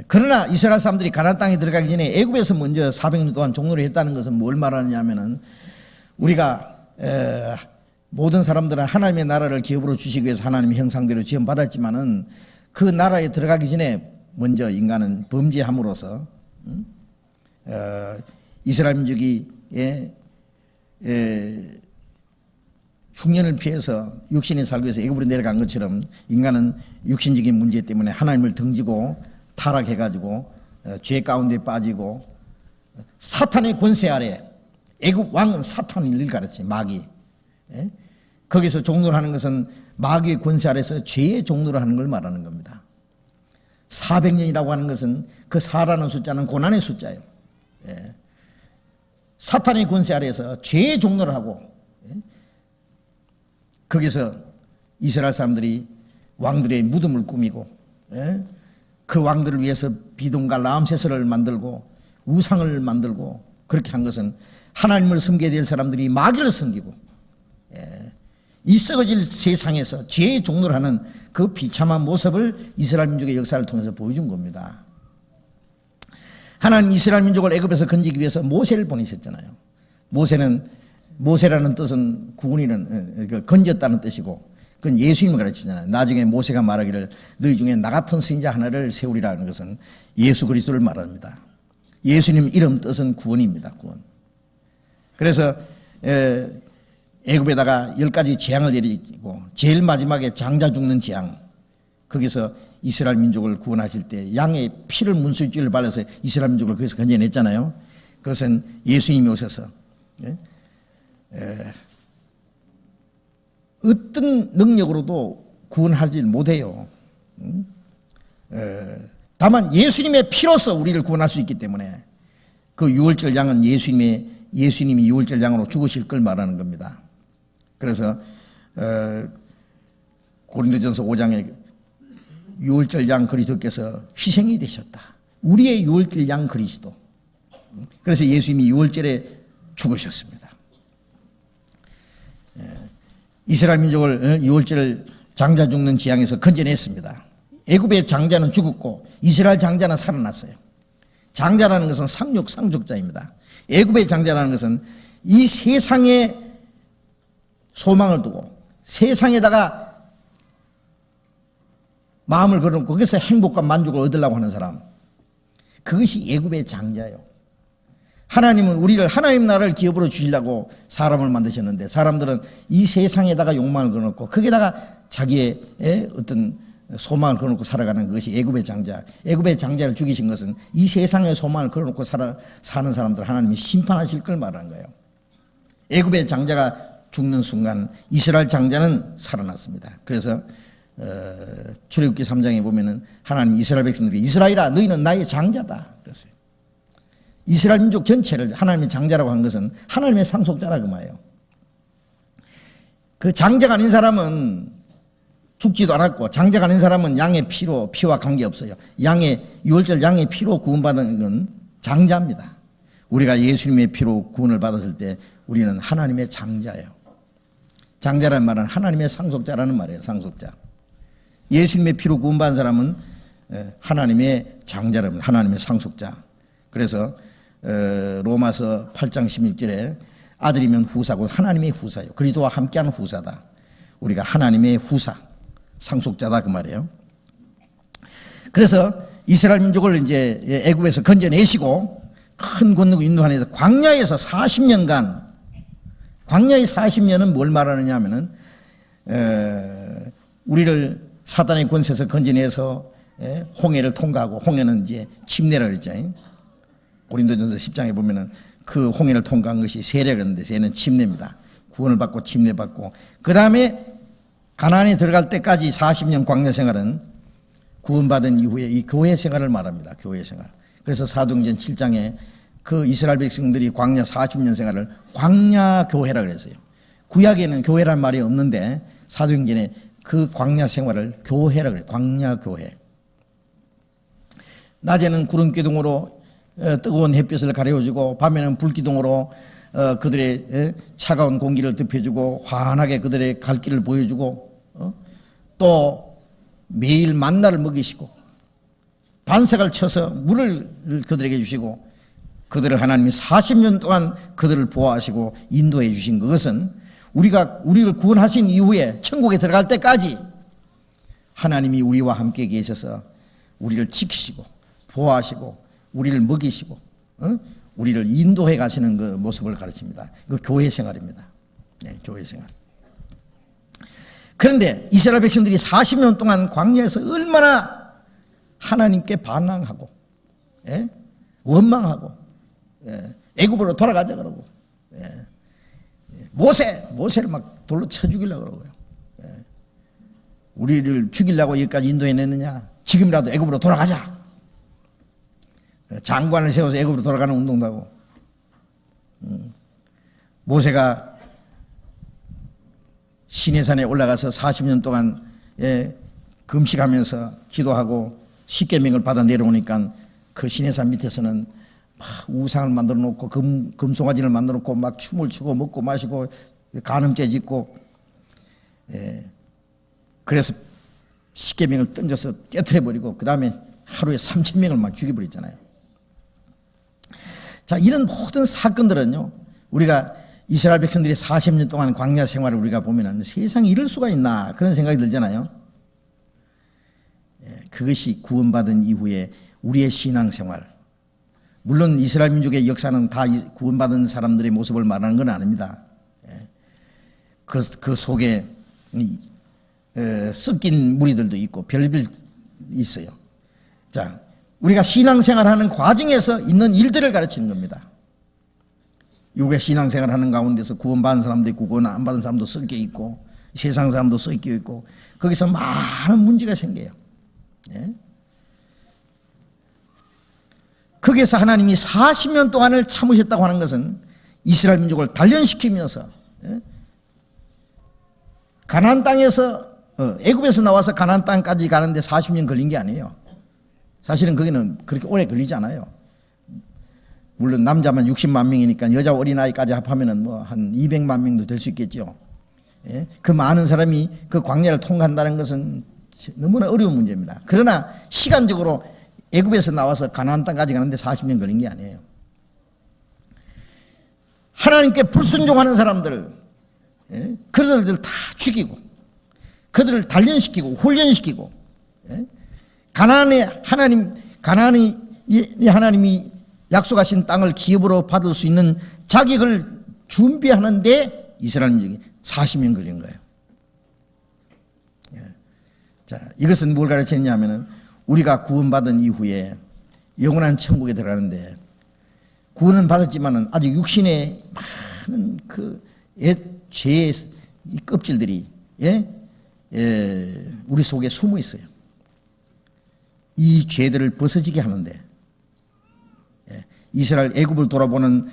그러나 이스라엘 사람들이 가나안 땅에 들어가기 전에 애굽에서 먼저 400년 동안 종노를 했다는 것은 뭘 말하느냐면은 우리가 모든 사람들은 하나님의 나라를 기업으로 주시기 위해서 하나님의 형상대로 지음 받았지만은 그 나라에 들어가기 전에 먼저 인간은 범죄함으로써 이스라엘 민족이 흉년을 피해서 육신이 살기 위해서 애굽으로 내려간 것처럼 인간은 육신적인 문제 때문에 하나님을 등지고 타락해가지고 죄 가운데 빠지고 사탄의 권세 아래, 애굽 왕은 사탄을 가르치 마귀, 거기서 종노를 하는 것은 마귀의 권세 아래서 죄의 종노를 하는 걸 말하는 겁니다. 400년이라고 하는 것은 그 4라는 숫자는 고난의 숫자예요. 사탄의 권세 아래에서 죄의 종노를 하고 거기서 이스라엘 사람들이 왕들의 무덤을 꾸미고 그 왕들을 위해서 비동과 라암세스를 만들고 우상을 만들고 그렇게 한 것은 하나님을 섬겨야 될 사람들이 마귀를 섬기고 이 썩어질 세상에서 죄의 종노를 하는 그 비참한 모습을 이스라엘 민족의 역사를 통해서 보여준 겁니다. 하나님 이스라엘 민족을 애굽에서 건지기 위해서 모세를 보내셨잖아요. 모세라는 뜻은 구원이는 건졌다는 뜻이고 그건 예수님을 가르치잖아요. 나중에 모세가 말하기를 너희 중에 나 같은 선지자 하나를 세우리라는 것은 예수 그리스도를 말합니다. 예수님 이름 뜻은 구원입니다. 구원. 그래서 애굽에다가 10가지 재앙을 내리고 제일 마지막에 장자 죽는 재앙, 거기서 이스라엘 민족을 구원하실 때 양의 피를 문수줄을 발라서 이스라엘 민족을 거기서 건져냈잖아요. 그것은 예수님이 오셔서 어떤 능력으로도 구원하지 못해요. 다만 예수님의 피로서 우리를 구원할 수 있기 때문에 그 유월절 양은 예수님이 유월절 양으로 죽으실 걸 말하는 겁니다. 그래서 고린도전서 5장에 유월절 양 그리스도께서 희생이 되셨다. 우리의 유월절 양 그리스도. 그래서 예수님이 유월절에 죽으셨습니다. 이스라엘 민족을 유월절 장자 죽는 재앙에서 건져냈습니다. 애굽의 장자는 죽었고 이스라엘 장자는 살아났어요. 장자라는 것은 상속자입니다. 애굽의 장자라는 것은 이 세상에 소망을 두고 세상에다가 마음을 걸어놓고 거기서 행복과 만족을 얻으려고 하는 사람, 그것이 애굽의 장자예요. 하나님은 우리를 하나님 나라를 기업으로 주시려고 사람을 만드셨는데 사람들은 이 세상에다가 욕망을 걸어놓고 거기다가 자기의 어떤 소망을 걸어놓고 살아가는 것이 애굽의 장자. 애굽의 장자를 죽이신 것은 이 세상의 소망을 걸어놓고 사는 사람들 하나님이 심판하실 걸 말하는 거예요. 애굽의 장자가 죽는 순간 이스라엘 장자는 살아났습니다. 그래서 출애굽기 3장에 보면은 하나님 이스라엘 백성들이 이스라엘아 너희는 나의 장자다 그랬어요. 이스라엘 민족 전체를 하나님의 장자라고 한 것은 하나님의 상속자라 그 말이에요. 그 장자가 아닌 사람은 죽지도 않았고 장자가 아닌 사람은 양의 피와 관계없어요. 유월절 양의 피로 구원받은 건 장자입니다. 우리가 예수님의 피로 구원을 받았을 때 우리는 하나님의 장자예요. 장자라는 말은 하나님의 상속자라는 말이에요. 상속자. 예수님의 피로 구원받은 사람은 하나님의 장자랍니다. 하나님의 상속자. 그래서 로마서 8장 16절에 아들이면 후사고 하나님의 후사요. 그리스도와 함께하는 후사다. 우리가 하나님의 후사, 상속자다 그 말이에요. 그래서 이스라엘 민족을 이제 애굽에서 건져내시고 큰 권능을 인도하는 광야에서 40년간, 광야의 40년은 뭘 말하느냐 하면은 우리를 사단의 권세에서 건져내서 홍해를 통과하고, 홍해는 이제 침례라 그랬잖아요. 고린도전서 10장에 보면은 그 홍해를 통과한 것이 세례 그랬는데 세는 침례입니다. 구원을 받고 침례받고 그 다음에 가나안에 들어갈 때까지 40년 광야 생활은 구원받은 이후에 이 교회 생활을 말합니다. 교회 생활. 그래서 사도행전 7장에 그 이스라엘 백성들이 광야 40년 생활을 광야 교회라 그랬어요. 구약에는 교회란 말이 없는데 사도행전에 그 광야 생활을 교회라 그래요. 광야 교회. 낮에는 구름 기둥으로 뜨거운 햇빛을 가려주고 밤에는 불기둥으로 그들의 차가운 공기를 덮여주고 환하게 그들의 갈 길을 보여주고 또 매일 만나를 먹이시고 반석을 쳐서 물을 그들에게 주시고 그들을 하나님이 40년 동안 그들을 보호하시고 인도해 주신 그것은 우리를 구원하신 이후에 천국에 들어갈 때까지 하나님이 우리와 함께 계셔서 우리를 지키시고 보호하시고 우리를 먹이시고 우리를 인도해 가시는 그 모습을 가르칩니다. 그 교회 생활입니다. 네, 교회 생활. 그런데 이스라엘 백성들이 40년 동안 광야에서 얼마나 하나님께 반항하고 원망하고 애굽으로 돌아가자 그러고 모세를 막 돌로 쳐 죽이려고 그러고요. 우리를 죽이려고 여기까지 인도해냈느냐, 지금이라도 애굽으로 돌아가자. 장관을 세워서 애굽으로 돌아가는 운동도 하고 모세가 시내산에 올라가서 40년 동안 금식하면서 기도하고 십계명을 받아 내려오니까 그 시내산 밑에서는 막 우상을 만들어 놓고 금송아지를 만들어 놓고 막 춤을 추고 먹고 마시고 간음죄 짓고 그래서 십계명을 던져서 깨트려 버리고 그 다음에 하루에 3,000명을 막 죽여버렸잖아요. 자, 이런 모든 사건들은요, 우리가 이스라엘 백성들이 40년 동안 광야 생활을 우리가 보면 세상에 이럴 수가 있나 그런 생각이 들잖아요. 그것이 구원받은 이후에 우리의 신앙생활, 물론 이스라엘 민족의 역사는 다 구원받은 사람들의 모습을 말하는 건 아닙니다. 그 속에 섞인 무리들도 있고 별별 있어요. 자, 우리가 신앙생활하는 과정에서 있는 일들을 가르치는 겁니다. 우리가 신앙생활하는 가운데서 구원받은 사람도 있고 구원 안 받은 사람도 섞여 있고 세상 사람도 섞여 있고 거기서 많은 문제가 생겨요. 예? 거기에서 하나님이 40년 동안을 참으셨다고 하는 것은 이스라엘 민족을 단련시키면서 가나안 땅에서 애굽에서 나와서 가나안 땅까지 가는데 40년 걸린 게 아니에요. 사실은 거기는 그렇게 오래 걸리지 않아요. 물론 남자만 60만 명이니까 여자 어린아이까지 합하면은 뭐 한 200만 명도 될 수 있겠죠. 예? 그 많은 사람이 그 광야를 통과한다는 것은 너무나 어려운 문제입니다. 그러나 시간적으로 애굽에서 나와서 가나안 땅까지 가는데 40년 걸린 게 아니에요. 하나님께 불순종하는 사람들, 예? 그들을 다 죽이고 그들을 단련시키고 훈련시키고, 예? 가나안의 하나님이 약속하신 땅을 기업으로 받을 수 있는 자격을 준비하는데 이스라엘 민족이 40년 걸린 거예요. 예. 자, 이것은 뭘 가르치느냐 하면은 우리가 구원받은 이후에 영원한 천국에 들어가는데 구원은 받았지만은 아직 육신의 많은 그 죄의 껍질들이 우리 속에 숨어 있어요. 이 죄들을 벗어지게 하는데 이스라엘 애굽을 돌아보는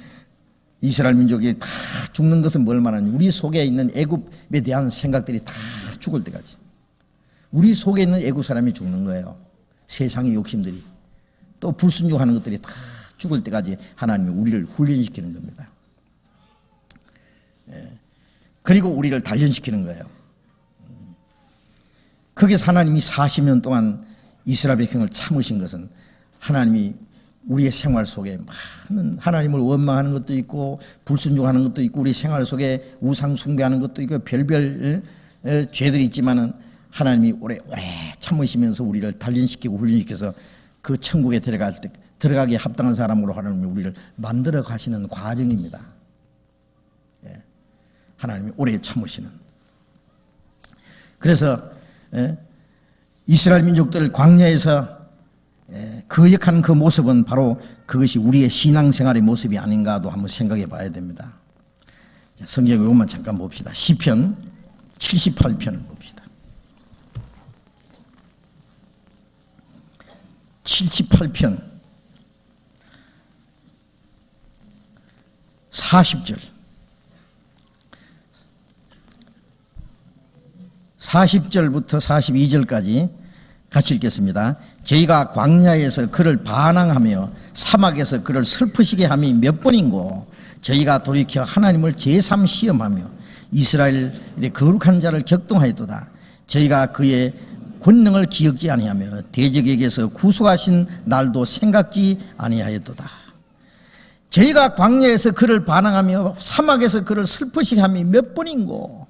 이스라엘 민족이 다 죽는 것은 뭘 말하냐, 우리 속에 있는 애굽에 대한 생각들이 다 죽을 때까지 우리 속에 있는 애굽 사람이 죽는 거예요. 세상의 욕심들이 또 불순종하는 것들이 다 죽을 때까지 하나님이 우리를 훈련시키는 겁니다. 그리고 우리를 단련시키는 거예요. 거기서 하나님이 40년 동안 이스라엘 백성을 참으신 것은 하나님이 우리의 생활 속에 많은 하나님을 원망하는 것도 있고 불순종하는 것도 있고 우리 생활 속에 우상 숭배하는 것도 있고 별별 죄들이 있지만은 하나님이 오래 참으시면서 우리를 단련시키고 훈련시켜서 그 천국에 들어가게 합당한 사람으로 하나님이 우리를 만들어 가시는 과정입니다. 하나님이 오래 참으시는. 그래서 이스라엘 민족들 광야에서 거역한 그 모습은 바로 그것이 우리의 신앙생활의 모습이 아닌가도 한번 생각해 봐야 됩니다. 성경 이것만 잠깐 봅시다. 시편 78편을 봅시다. 78편 40절 40절부터 42절까지 같이 읽겠습니다. 저희가 광야에서 그를 반항하며 사막에서 그를 슬프시게 함이 몇 번인고 저희가 돌이켜 하나님을 제3 시험하며 이스라엘의 거룩한 자를 격동하였도다. 저희가 그의 권능을 기억지 아니하며 대적에게서 구속하신 날도 생각지 아니하였도다. 저희가 광야에서 그를 반항하며 사막에서 그를 슬프시게 함이 몇 번인고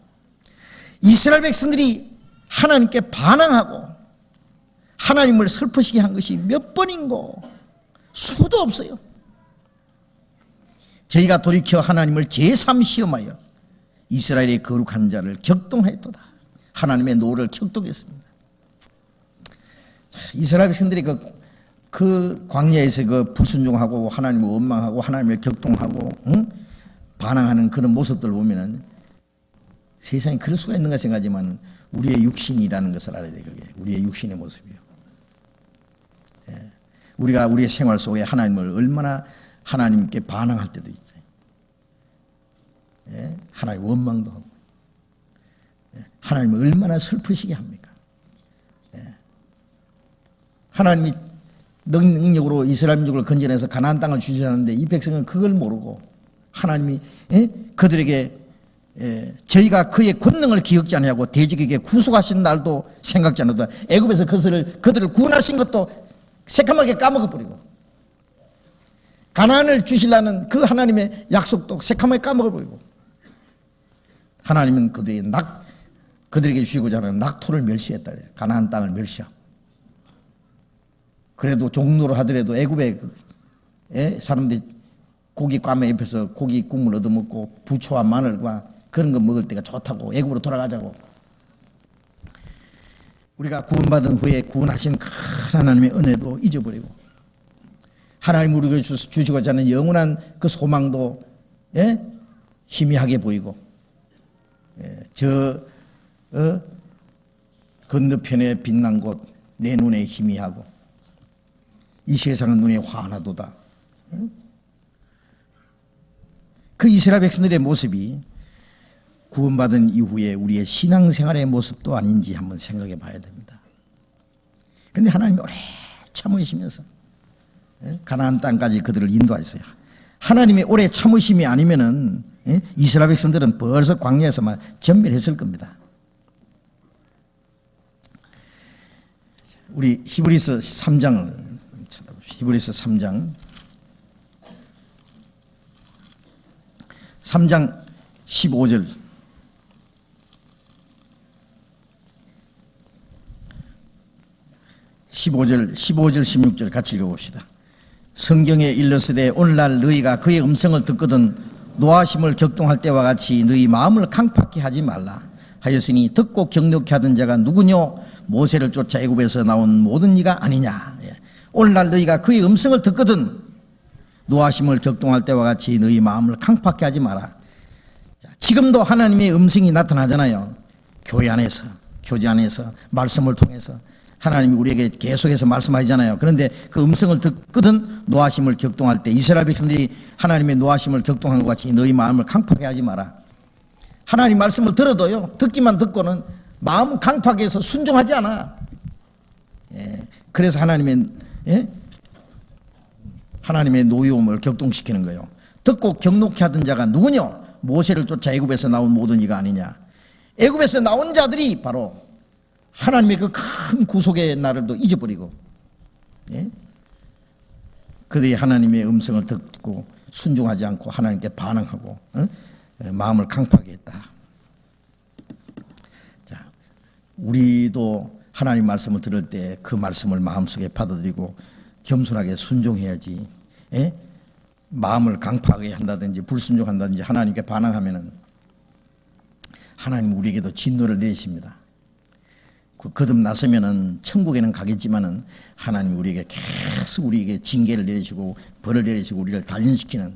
이스라엘 백성들이 하나님께 반항하고 하나님을 슬프시게 한 것이 몇 번인고 수도 없어요. 저희가 돌이켜 하나님을 제3 시험하여 이스라엘의 거룩한 자를 격동하였도다. 하나님의 노를 격동했습니다. 이스라엘 백성들이 그 광야에서 그 불순종하고 하나님을 원망하고 하나님을 격동하고 반항하는 그런 모습들 보면은 세상에 그럴 수가 있는가 생각하지만 우리의 육신이라는 것을 알아야 돼요. 그게 우리의 육신의 모습이에요. 우리가 우리의 생활 속에 하나님을 얼마나 하나님께 반항할 때도 있어요. 하나님 원망도 하고 하나님을 얼마나 슬프시게 합니까? 하나님이 능력으로 이스라엘 민족을 건져내서 가나안 땅을 주시라는데 이 백성은 그걸 모르고 하나님이 그들에게 저희가 그의 권능을 기억지 아니하고 대적에게 구속하신 날도 생각지 않아도 애굽에서 그들을 구원하신 것도 새까맣게 까먹어버리고 가나안을 주시려는 그 하나님의 약속도 새까맣게 까먹어버리고 하나님은 그들에게 주시고자 하는 낙토를 멸시했다. 가나안 땅을 멸시하고 그래도 종로로 하더라도 애굽의 사람들이 고기 꽈매 옆에서 고기 국물 얻어먹고 부초와 마늘과 그런 거 먹을 때가 좋다고, 애굽으로 돌아가자고. 우리가 구원받은 후에 구원하신 큰 하나님의 은혜도 잊어버리고, 하나님 우리에게 주시고자 하는 영원한 그 소망도 희미하게 보이고, 건너편에 빛난 곳 내 눈에 희미하고, 이 세상은 눈에 환하도다. 그 이스라엘 백성들의 모습이 구원받은 이후에 우리의 신앙생활의 모습도 아닌지 한번 생각해 봐야 됩니다. 그런데 하나님이 오래 참으시면서 가나안 땅까지 그들을 인도하셨어요. 하나님의 오래 참으심이 아니면은 이스라엘 백성들은 벌써 광야에서만 전멸했을 겁니다. 우리 히브리서 3장 15절 16절 같이 읽어봅시다. 성경에 일렀으되 오늘날 너희가 그의 음성을 듣거든 노하심을 격동할 때와 같이 너희 마음을 강팍히 하지 말라 하였으니 듣고 경력케 하던 자가 누구뇨? 모세를 쫓아 애굽에서 나온 모든 이가 아니냐. 오늘날 너희가 그의 음성을 듣거든 노하심을 격동할 때와 같이 너희 마음을 강팍히 하지 마라. 지금도 하나님의 음성이 나타나잖아요. 교회 안에서, 교제 안에서, 말씀을 통해서 하나님이 우리에게 계속해서 말씀하시잖아요. 그런데 그 음성을 듣거든 노하심을 격동할 때 이스라엘 백성들이 하나님의 노하심을 격동한 것 같이 너희 마음을 강팍하게 하지 마라. 하나님 말씀을 들어도요, 듣기만 듣고는 마음 강팍해서 순종하지 않아. 그래서 하나님의 노여움을 격동시키는 거예요. 듣고 경록케 하던 자가 누구냐? 모세를 쫓아 애굽에서 나온 모든 이가 아니냐. 애굽에서 나온 자들이 바로 하나님의 그 큰 구속의 날을 또 잊어버리고, 그들이 하나님의 음성을 듣고 순종하지 않고 하나님께 반항하고 마음을 강팍하게 했다. 자, 우리도 하나님 말씀을 들을 때 그 말씀을 마음속에 받아들이고 겸손하게 순종해야지. 마음을 강팍하게 한다든지 불순종한다든지 하나님께 반항하면은 하나님 우리에게도 진노를 내리십니다. 거듭났으면은 천국에는 가겠지만은 하나님 우리에게 계속 우리에게 징계를 내리시고 벌을 내리시고 우리를 단련시키는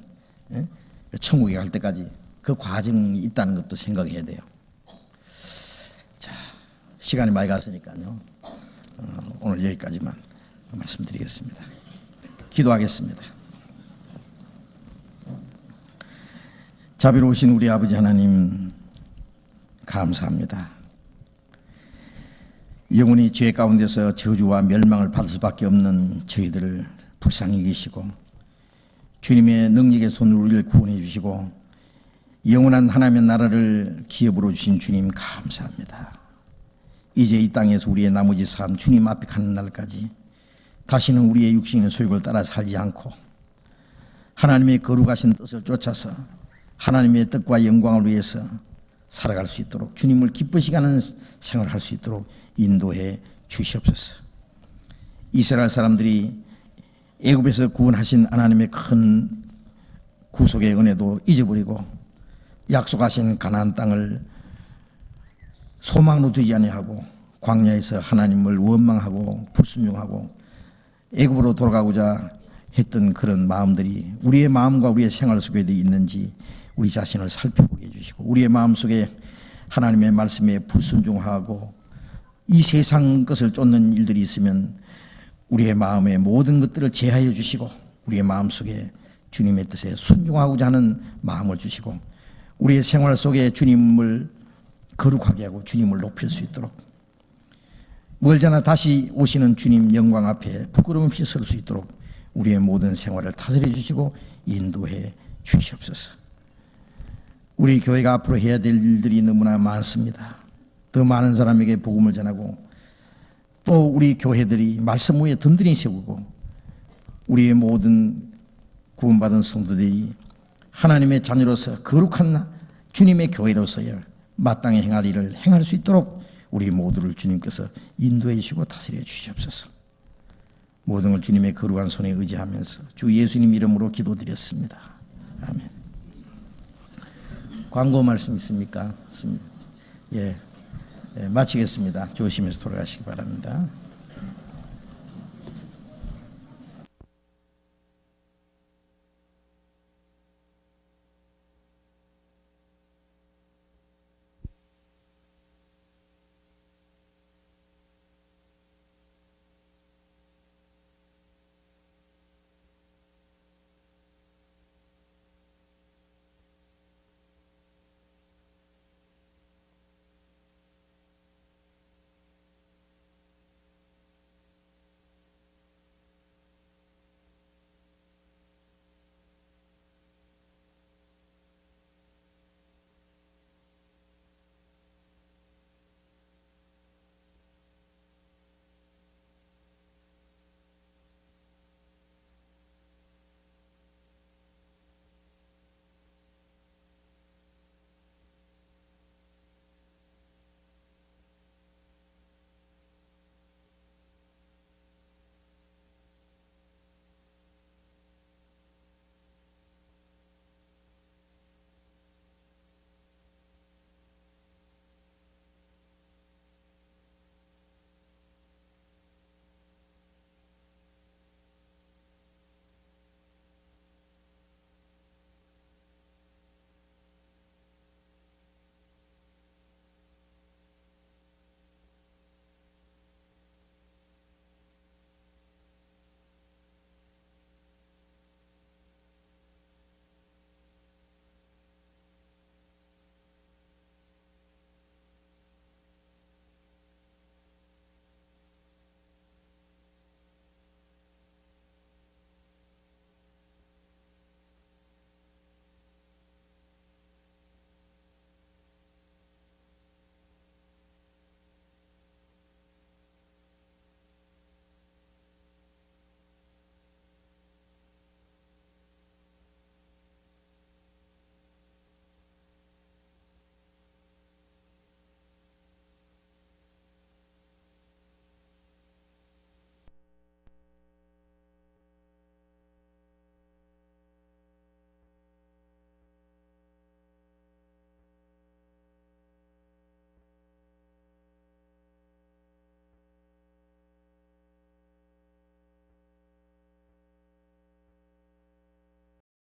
천국에 갈 때까지 그 과정이 있다는 것도 생각해야 돼요. 자, 시간이 많이 갔으니까요. 오늘 여기까지만 말씀드리겠습니다. 기도하겠습니다. 자비로우신 우리 아버지 하나님 감사합니다. 영원히 죄 가운데서 저주와 멸망을 받을 수밖에 없는 저희들을 불쌍히 여기시고 주님의 능력의 손으로 우리를 구원해 주시고 영원한 하나님의 나라를 기업으로 주신 주님 감사합니다. 이제 이 땅에서 우리의 나머지 삶 주님 앞에 가는 날까지 다시는 우리의 육신의 소욕을 따라 살지 않고 하나님의 거룩하신 뜻을 쫓아서 하나님의 뜻과 영광을 위해서 살아갈 수 있도록 주님을 기쁘시게 하는 생활을 할 수 있도록 인도해 주시옵소서. 이스라엘 사람들이 애굽에서 구원하신 하나님의 큰 구속의 은혜도 잊어버리고 약속하신 가나안 땅을 소망으로 두지 아니하고 광야에서 하나님을 원망하고 불순종하고 애굽으로 돌아가고자 했던 그런 마음들이 우리의 마음과 우리의 생활 속에도 있는지 우리 자신을 살펴보게 해주시고 우리의 마음속에 하나님의 말씀에 불순종하고 이 세상 것을 쫓는 일들이 있으면 우리의 마음의 모든 것들을 제하여 주시고 우리의 마음속에 주님의 뜻에 순종하고자 하는 마음을 주시고 우리의 생활 속에 주님을 거룩하게 하고 주님을 높일 수 있도록 멀잖아 다시 오시는 주님 영광 앞에 부끄러움 없이 설 수 있도록 우리의 모든 생활을 다스려 주시고 인도해 주시옵소서. 우리 교회가 앞으로 해야 될 일들이 너무나 많습니다. 더 많은 사람에게 복음을 전하고 또 우리 교회들이 말씀 위에 든든히 세우고 우리의 모든 구원받은 성도들이 하나님의 자녀로서 거룩한 주님의 교회로서의 마땅히 행할 일을 행할 수 있도록 우리 모두를 주님께서 인도해 주시고 다스려 주시옵소서. 모든 걸 주님의 거룩한 손에 의지하면서 주 예수님 이름으로 기도드렸습니다. 아멘. 광고 말씀 있습니까? 없습니다. 예, 마치겠습니다. 조심해서 돌아가시기 바랍니다.